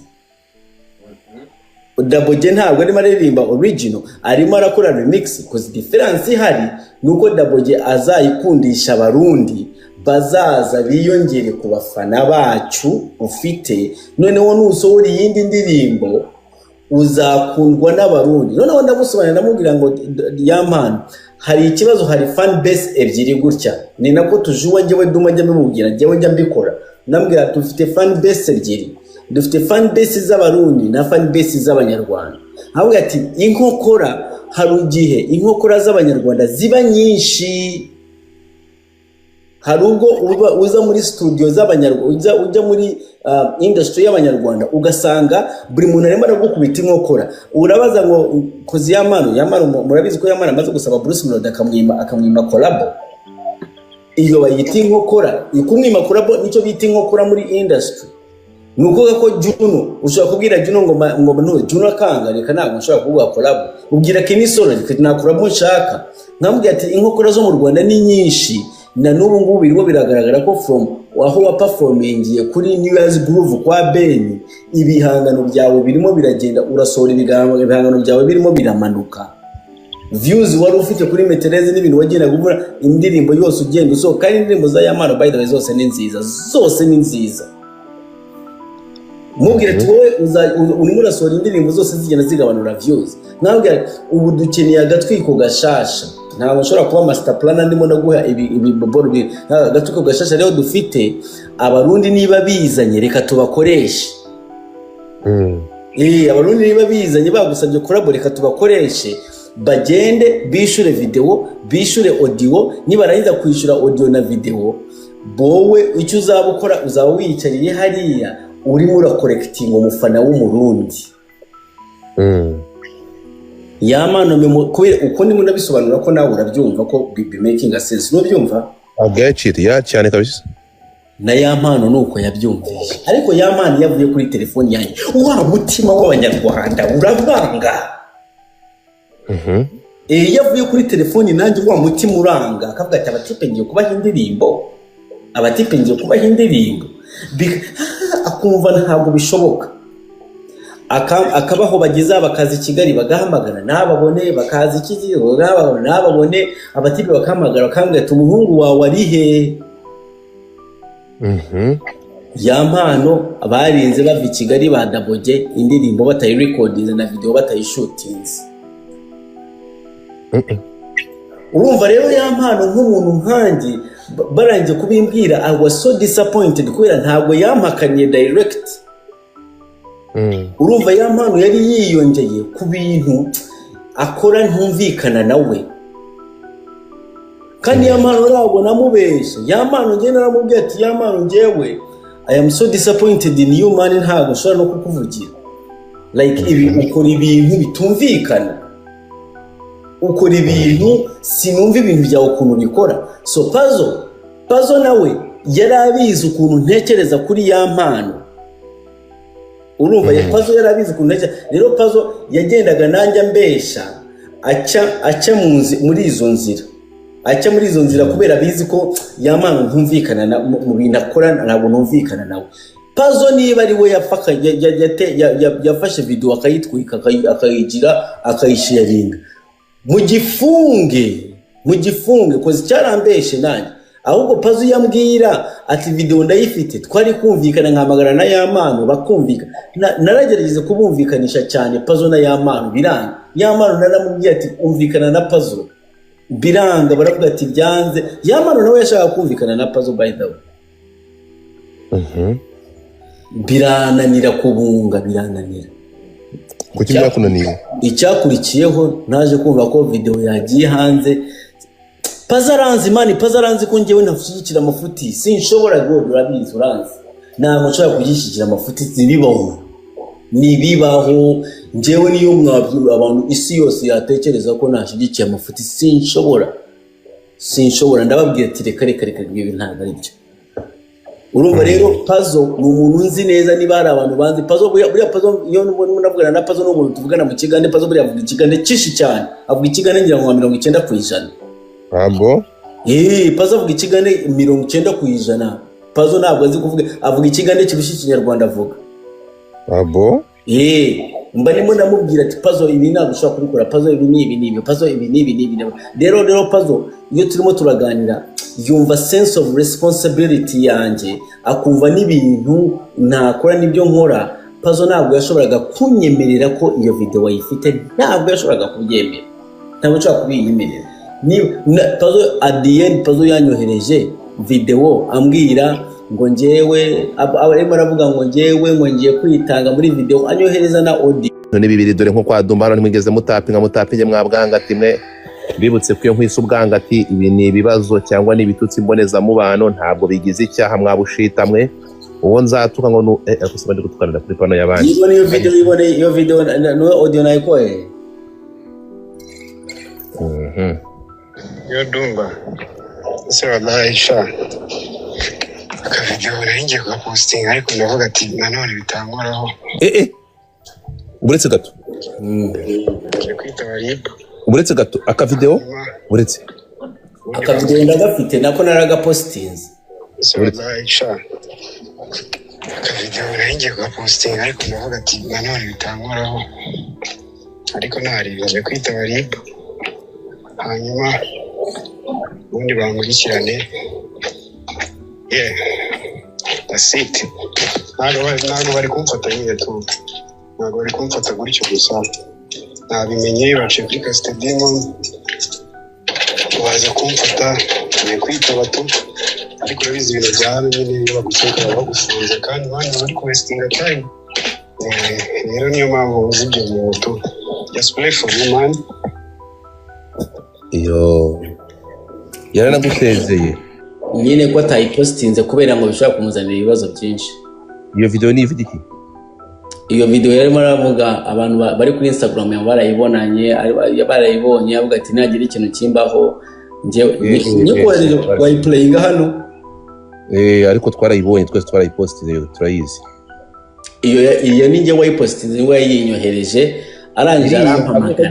Daboge ntabwo arimo aririmba original arimo arakora remix cause difference ihari nuko Daboge azayikundisha abarundi bazaza biyongere ku bafana bacu ufite, noneho nusohora iyindi ndirimbo uzakundwa n'abarundi. Noneho ndamusobanurira ndamubwira ngo Yampano, hari ikibazo, hari fan base ebyiri gutya, ni nako tujuwa njyewe Duma njya mbimubwira, njyewe njya mbikora, ndambwira dufite fan base ebyiri, dufite fan base z'abarundi na fan base z'abanyarwanda. Ahubwo ati inkokora, hari igihe inkokora z'abanyarwanda ziba nyinshi, hari ubwo uza muri studio z'abanyarwanda, ujya muri industry y'abanyarwanda ugasanga buri muntu arimo aragukubita inkokora, urabaza ngo kozi Yampano murabizi ko Yampano amaze gusaba Bruce Melody akamwima collab, iyo bayita inkokora, ikumwima collab nicyo bita inkokora muri industry. Nukuvuga ko Juno ushobora kubwira Juno ngo no Juno akanga, reka ntabwo ushobora kuvuga collab, ubwira Kenny Solo reka nta collab nshaka. Nkamubwira ati inkokora zo mu Rwanda ni nyinshi, na n'ubu ngubu birimo biragaragara ko from aho wa performingiye kuri New Year's Groove kwa Ben, ibihangano byawe birimo biragenda, urasohora ibihangano byawe birimo biramanuka, views wari ufite kuri Metereze n'ibintu wagenda gukora, indirimbo yose ugenda usohoka, kandi indirimbo za Yampano by the way zose ni nziza, zose ni nziza. Mubwire tuwe urimo urasohora indirimbo zose zigenda zigabanura views. Nabwira ubu dukeneye agatwiko gashasha, ntabwo nshobora kuba master plan ndimo naguha ibi boboro bi agatwiko gashasha rero dufite. Abarundi niba bizanye reka tubakoreshe. Abarundi niba bizanye bagusabye collab reka tubakoreshe, bagende bishure video, bishure audio, nibarangiza kwishura audio na video, bowe icyo uzabukora uzaba wiyicariye hariya urimo urakorekitinga umufana w'umurundi. Yampano kubera uko ndimo ndabisobanura ko nawe urabyumva ko be making a sense, no byumva agaciro ya cyane kabisa. Na Yampano nuko yabyumvise, ariko Yampano yavuye kuri telefone yanjye, wa mutima w'abanyarwanda urabanga. Yavuye kuri telefone nanjye wa mutima uranga, akavuga ati abatipe ngiye kubaha indirimbo, abatipe ngiye kubaha indirimbo, akumva ntabwo bishoboka. Akabaho bageza bakaza Kigali bagahamagara nababone, bakaza Kigali nababone, abatipe bakahamagara bakambwira ati umuhungu wawe ari he. Yampano abarinze bava i Kigali badaboge indirimbo batayi recordinze na video batayi shootinze. Urumva rero Yampano nk'umuntu nkanjye barangiye kubimbwira, I was so disappointed kubera ntabwo yampakaniye direct. Urumva Yampano yari yiyongeye ku bintu akora ntumvikana nawe, kandi Yampano ntabwo namubeshe. Yampano njye naramubwiye ati Yampano njyewe I am so disappointed in you man, ntabwo nshobora no kukuvugira like ibi ukora ibintu bitumvikana, ukora ibintu sinumva ibintu byawe ukuntu bikora. So Pazo nawe yarabizi ukuntu ntekereza kuri Yampano. Urumva Pazo yarabizi ukuntu ntekereza, rero Pazo yagendaga nanjye mbesha aca muri izo nzira, aca muri izo nzira kubera bizi ko Yampano ntumvikana mu bintu akora, ntabwo ntumvikana nawe. Pazo niba ari we yafashe video akayitwika akayigira akayisharinga, mugifunge kozi cyarambeshe nanjye. Ahubwo Pazo yambwira ati video ndayifite, twari kumvikana nkamagara na Yampano bakumvika, naragerageze kubumvikanisha cyane Pazo na Yampano biranga. Yampano naramubwiye ati umvikana na Pazo biranga, baravuga ati byanze. Yampano nawe yashaka kumvikana na Pazo by the way, birananira kubunga, birananira. Kuki byakunaniye? Icyakurikiyeho naje kumva ko video yagiye hanze. Pazo aranzi ko njyewe nafushyikira amafuti, sinshobora go urabizi uranzi, ntabwo nshobora kugishikira amafuti, nibibaho njyewe niyo mwabwira abantu isi yose yatekereza ko nashigikiye amafuti, sinshobora ndababwira ati reka ibi ntabwo ari byo. Urumva rero Pazo ni umuntu nzi neza, niba hari abantu banzi Pazo, buriya Pazo iyo navugana na Pazo n'umuntu tuvugana mu Kigande, Pazo buriya avuga Ikigande cyinshi cyane, avuga Ikigande ngira ngo 90%. Abo Pazo avuga Ikigande 90%. Pazo ntabwo azi kuvuga, avuga Ikigande kirushye Ikinyarwanda avuga. Abo mba ndimo namubwira ati Pazo ibi ntabwo ushobora kubikora, Pazo ibi ni Pazo ibi ni. Rero Pazo iyo turimo turaganira yumva sense of responsibility yanjye, akumva n'ibintu ntakora n'ibyo nkora. Pazo ntabwo yashoboraga kunyemerera ko iyo video ayifite, ntabwo yashoboraga kubyemera, ntabwo nshobora kubiyemerera. Pazo at the end Pazo yanyohereje video ambwira ngo njyewe arimo aravuga ngo njyewe ngo ngiye kwitanga muri video, anyohereza na audio. None bibiri dore nko kwa Dumba hano mwigeze mutapinge mwabwanga ati mwe bibutse ko iyo nkwise ubwanga ati ibi ni ibibazo cyangwa ni ibitutsi mboneza mubano, ntabwo bigize icyaha mwabushita mwe. Uwo nzatuka ngo akusaba ndi gutukanira kuri pano y'abandi. Iyo video no audio nayikoye. Yo Dumba ese wallahi sha akavideo ngiye ku posting ariko ndavuga ati nanone bitangoraho. Uretse gato kwitaba RIB. Uretse gato akavideo ndagafite nako naragapostinze. So wallahi sha akavideo ngiye ku posting ariko ndavuga ati nanone bitangoraho ariko nari kwitaba RIB hanyuma ubundi bankurikirane. That's it. Ntabwo bari kumfata nyine tu, ntabwo bari kumfata gutyo gusa, nabimenye baciye kuri Castedemo baza kumfata kwitaba tu, ariko urabizi ibintu bya hano nyine iyo bagukeka bagufunze kandi abandi bari wastinga time. Rero niyo mpamvu uzi ibyo bintu tu, just play for you man. Iyo yaranagusezeye nyine ko atayipostinze kubera ngo bishobora kumuzanira ibibazo byinshi. Iyo video ni iki? Iyo video yarimo aravuga abantu bari kuri Instagram barayibonanye, barayibonye avuga ati nagira ikintu kimbaho niko wayiplayinga hano. Ariko twarayibonye twese twarayipostinze turayizi. Iyo ninjye wayipostinze ngo yayinyohereje arangije arampamagara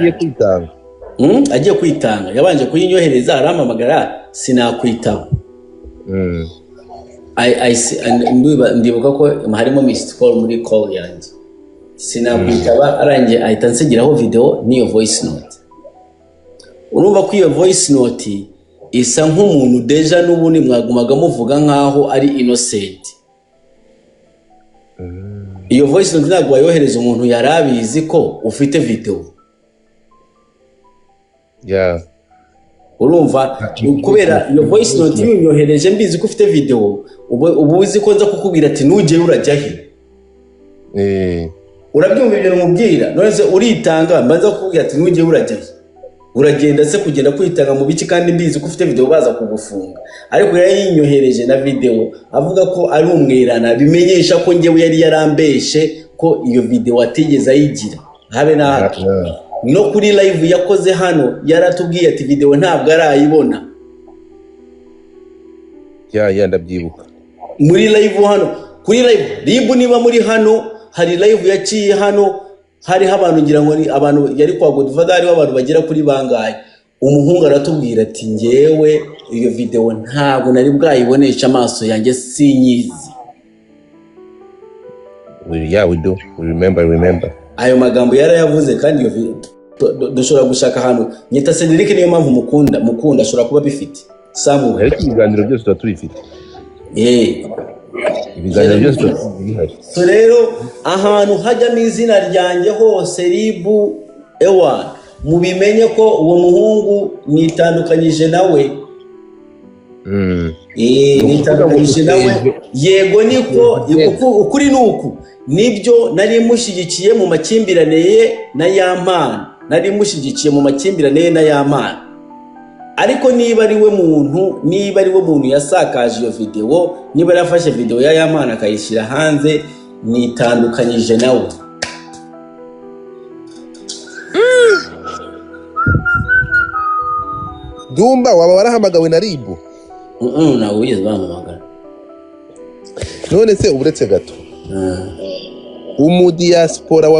agiye kwitanga, yabanje kuyinyohereza arampamagara sinakwitaba. Ndibuka ko harimo missed call muri call yanjye, sinakwitaba arangije ahita nsigiraho video n'iyo voice note. Urumva ko iyo voice note isa nk'umuntu deja n'ubundi mwagumaga muvuga nkaho ari innocent. Iyo voice note ntabwo wayohereza umuntu yarabizi ko ufite video. Urumva kubera iyo voice note yinyohereje mbizi ko ufite video, ubu uzi ko nza kukubwira ati nuje urajya he. Urabyumva ibyo mubwira none uritanga mbanza kukubwira ati nuje urajya he, uragenda se kugenda kwitanga mu biki kandi mbizi ko ufite video baza kugufunga. Ariko yayinyohereje na video avuga ko ari umwirana, bimenyesha ko njyewe yari yarambeshe ko iyo video atigeze ayigira habe na hato. No kuri live yakoze hano yaratubwiye ati video ntabwo arayibona. Ndabyibuka muri live hano, kuri live RIB niba muri hano hari live yaciye hano, hari abantu ngira ngo ni abantu yari kwa Godfather, hari abantu bagera kuri bangaye. Umuhungu aratubwira ati ngewe iyo video ntabwo nari bwayibonesha amaso yanjye sinyizi. We do. We remember. Ayo magambo yarayavuze kandi iyo video dushobora gushaka hano nyita Cedric niyo mpamvu mukunda ashobora kuba bifite samu. Ariko ibiganiro byose turabifite. Ibiganiro byose turabihari. So rero ahantu hajyamo izina ryanjye hose RIB ewa mubimenye ko uwo muhungu nitandukanyije nawe. Nitandukanyije nawe. Yego niko ukuri nuku nibyo nari mushyigikiye mu makimbirane ye na Yampana, nari mushyigikiye mu makimbirane ye na Yampana. Ariko niba ari we muntu yasakaje iyo video, niba yarafashe video ya Yampana akayishyira hanze, nitandukanyije nawe. Dumba waba warahamagawe na RIB? Nawe wigeze bampamagara. None se uretse gato umudiaspora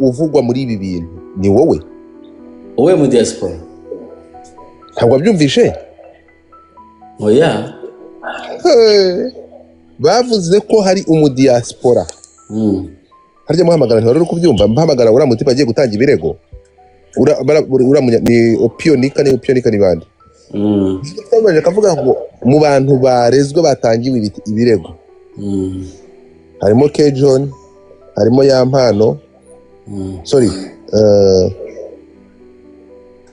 uvugwa muri ibi bintu ni wowe? Wowe mu diaspora? Ntabwo byumvishe? Oya. Bavuze ko hari umudiaspora. Harya muhamagara ntwari kubyumva, mpahamagara uramuti bagiye gutanga ibirego. Ni opionika ni bande. twabaje akavuga ngo mu bantu barezwe batangiwe ibirego harimo K John harimo Yampano sorry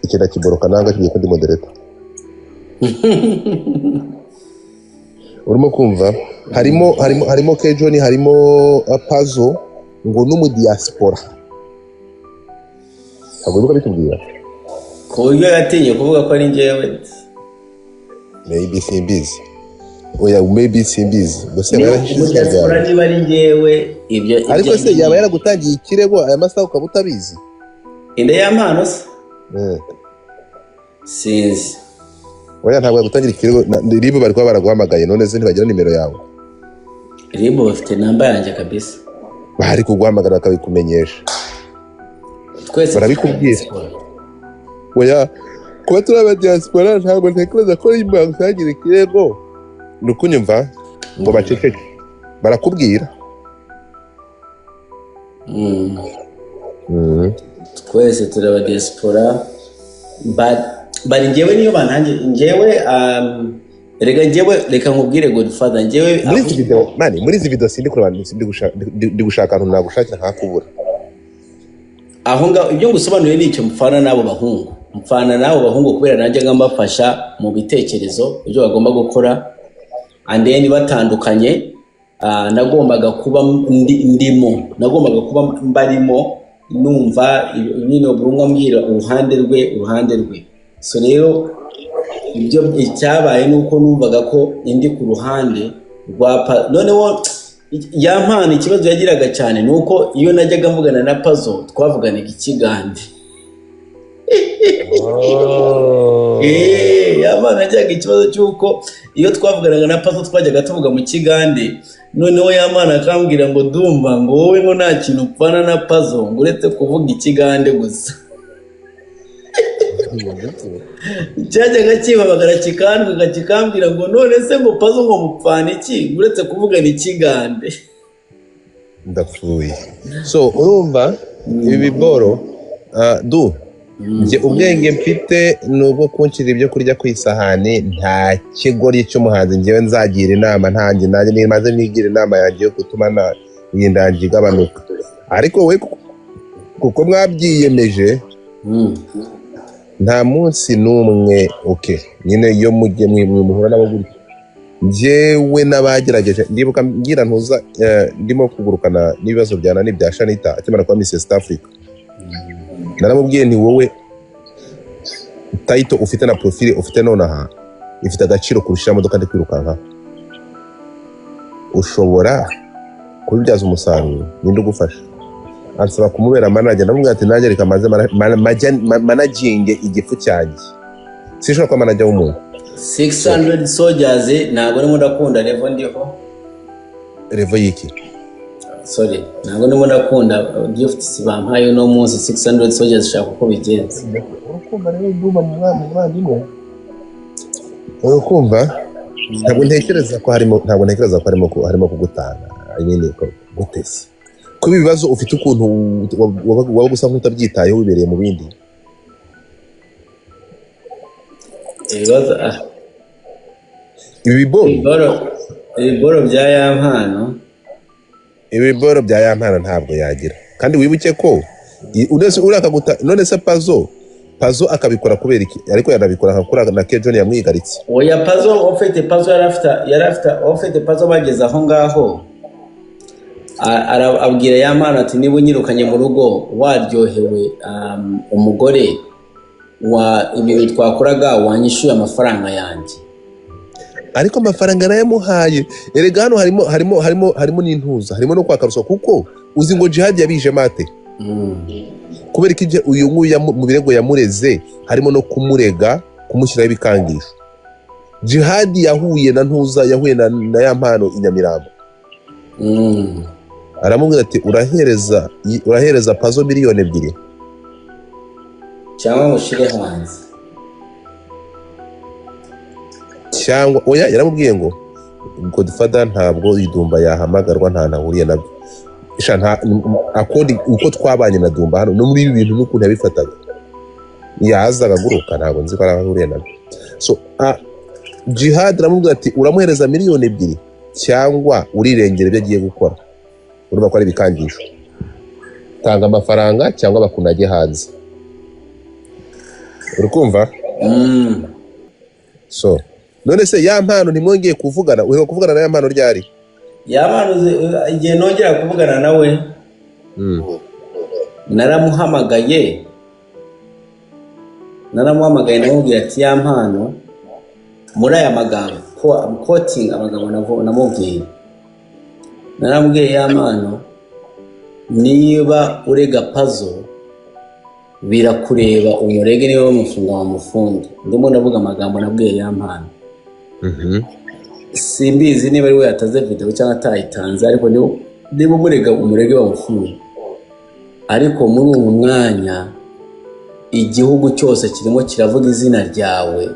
ikenda kiboroka nanga kigiye ko ndi moderator urimo kumva harimo K John harimo Pazo ngo n'umu diaspora agomba bitubwira ku buryo yatinye kuvuga ko ari njyewe maybe simbizi oya maybe simbizi gusa diaspora niba ari njyewe ibyo ariko se yaba yaragutangiye ikirego aya masaha ukaba utabizi inde Yampano se sinzi oya ntabwo yagutangira ikirego ribo bari kuba baraguhamagaye none se ntibagira nimero yawe ribo bafite namba yanjye kabisa bari kuguhamagara bakabikumenyesha twese barabikubwira oya kuba turi aba diaspora ntabwo ntekereza ko ribo yagutangira ikirego ni ukunyumva ngo baceceke barakubwira twese turi aba diaspora bari njyewe niyo bantange njyewe reka nkubwire Godfather njyewe muri izi video sindi kureba ndi gushaka ahantu nagushakira hakubura aho ngaho ibyo ngusobanuriye nicyo mfana n'abo bahungu kubera nanjye ngambafasha mu bitekerezo ibyo bagomba gukora and then batandukanye nagombaga kuba nagombaga kuba mbarimo numva nyine burunga mbwira uruhande rwe so rero ibyo icyabaye nuko numvaga ko indi ku ruhande rwa noneho Yampano ikibazo yagiraga cyane nuko iyo najyaga mvugana na Pazo twavuganaga ikigande Yampano yajyaga ikibazo cyuko iyo twavuganaga na Pazo twajyaga tuvuga mu kigande noneho Yampano akambwira ngo ndumva ngo wowe ngo nta kintu upfana na Pazo ngo uretse kuvuga ikigande gusa cyajyaga kibabagara kikambwira ngo none se ngo Pazo ngo mupfana iki uretse kuvugana ikigande ndapfuye so urumva ibi biboro nje ubwenge mfite nubwo kunshira ibyo kurya ku isahani nta kigori cy'umuhanzi ngewe nzagira inama nanjye nimaze nigira inama yanjye yo gutuma yindangi igabanuka ariko we kuko mwabyiyemeje nta munsi n'umwe nyine iyo mujye muhura nabo gutyo njyewe n'abagerageje ndibuka ngira ntuza ndimo kugurukana n'ibibazo bya nani bya Shanita akimara kuba Miss East Africa naramubwiye ni wowe title ufite na profile ufite nonaha ifite agaciro kurusha imodoka ndi kwirukanka ushobora kubibyaza umusaruro ninde ugufasha ansaba kumubera manager ndamubwira ati nanjye reka maze managing igifu cyanjye sinshobora kuba manager w'umuntu 600 soldiers ntabwo ndimo ndakunda level ndiho level yiki sorry ntabwo ndimo ndakunda gift bampaye no munsi 600 soldiers shaka uko bigenze urukumva rero nduma mu mwandimo urukumva ntabwo ntekereza ko harimo kugutanga nyine ko gutese kuba ibibazo ufite ukuntu waba gusa nk'utabyitayeho wibereye mu bindi ibiboro bya Yampano ntabwo yagira kandi wibuke ko none se Pazo akabikora kubera iki ariko yanabikora nkakora na K John yamwigaritse oya Pazo ufite Pazo bageze aho ngaho abwira Yampano ati niba unyirukanye mu rugo waryohewe umugore wa ibintu twakoraga wanyishuye amafaranga yanjye ariko amafaranga nayamuhaye erega hano harimo n'intuza harimo no kwakaruswa kuko uzi ngo Jihad yabije mate kubera ko uyu nguyu mu birego yamureze harimo no kumurega kumushyiraho ibikangisho Jihad yahuye na Yampano i Nyamirambo aramubwira ati urahereza Pazo miliyoni 2 cyangwa mushire hanze cyangwa oya yaramubwiye ngo Godfather ntabwo idumba yahamagarwa nta nahuriye nabyo akodi uko twabanye na Dumba hano no muri ibi bintu n'ukuntu yabifataga yazaga guruka ntabwo nzi ko arahuriye nabyo so Jihad aramubwira ati uramuhereza miliyoni 2 cyangwa urirengera ibyo agiye gukora, urumva ko ari bikangisho, tanga amafaranga cyangwa bakunage hanze, urukumva. So none se ya mpano ntimwongeye kuvugana, uheruka kuvugana na ya mpano ryari? Ya mpano igihe nongera kuvugana nawe naramuhamagaye namubwira ati ya mpano muri aya magambo quoting amagambo namubwiye, naramubwiye ya mpano niba urega Puzzle birakureba, umurege niba bamufunga bamufunge. Ndimo ndavuga amagambo nabwiye ya mpano. Simbizi niba ari we yataze video cyangwa atayitanze, ariko niba umurega umurege bamufunge. Ariko muri uwo mwanya igihugu cyose kirimo kiravuga izina ryawe,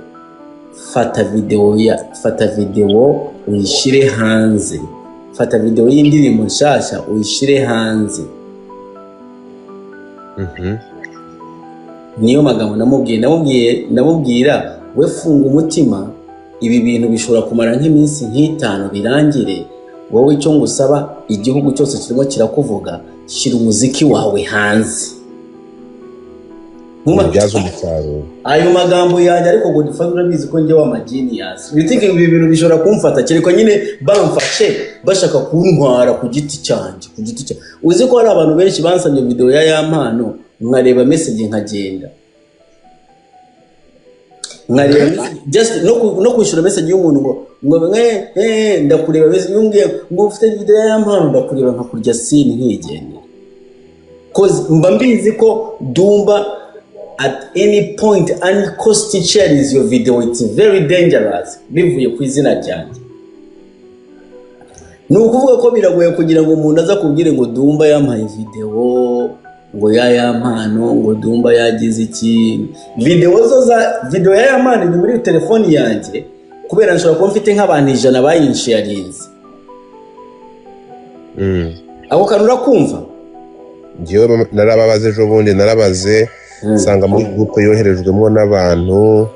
fata video uyishire hanze, fata video y'indirimbo nshasha uyishire hanze. Niyo magambo namubwira we funga umutima, ibi bintu bishobora kumara nk'iminsi 5 birangire, wowe icyo ngusaba igihugu cyose kirimo kirakuvuga, shira umuziki wawe hanze. Mubyaza umusaruro. Ayo magambo yanjye ariko ngo dufadura bizi ko njye wa magenius. You think ibi bintu bishobora kumfata kereko nyine bamfashe bashaka kuntwara ku giti cyanjye, Uzi ko hari abantu benshi bansabye video ya mpano, nkareba message nkagenda. Nkareba just no kwishura message y'umuntu ngo ndakureba message yungiye ngo ufite video ya mpano, ndakureba nkakurya scene nkigende. Cause mba mbizi ko Dumba at any point and cost shares your video, it's very dangerous bivuye ku izina ryanjye. Nukuvuga ko biragoye kugira ngo umuntu aza kubwire ngo Dumba yampaye video, ngo ya mpano, ngo Dumba yagize iki. Video ya mpano ni muri telefone yanjye, kubera nshobora kuba mfite nk'abantu 100 bayinsharinze. Ako kanura kumva ngiye narababaze ejo bundi, narabaze sanga muri group yoherejwemo n'abantu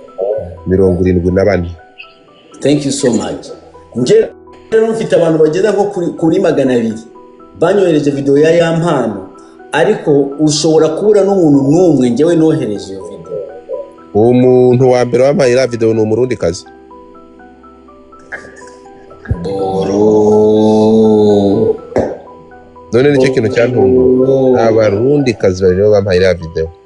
74. Thank you so much. Nje rero mfite abantu bageza nko kuri 200 banyohereje video ya mpano, ariko ushobora kubura n'umuntu n'umwe ngewe nohereje iyo video. Umuntu wa mbere wampaye ira video ni umurundi kazi. None nicyo kintu cyantunguye, abarundi kazi bari bampaye ira video.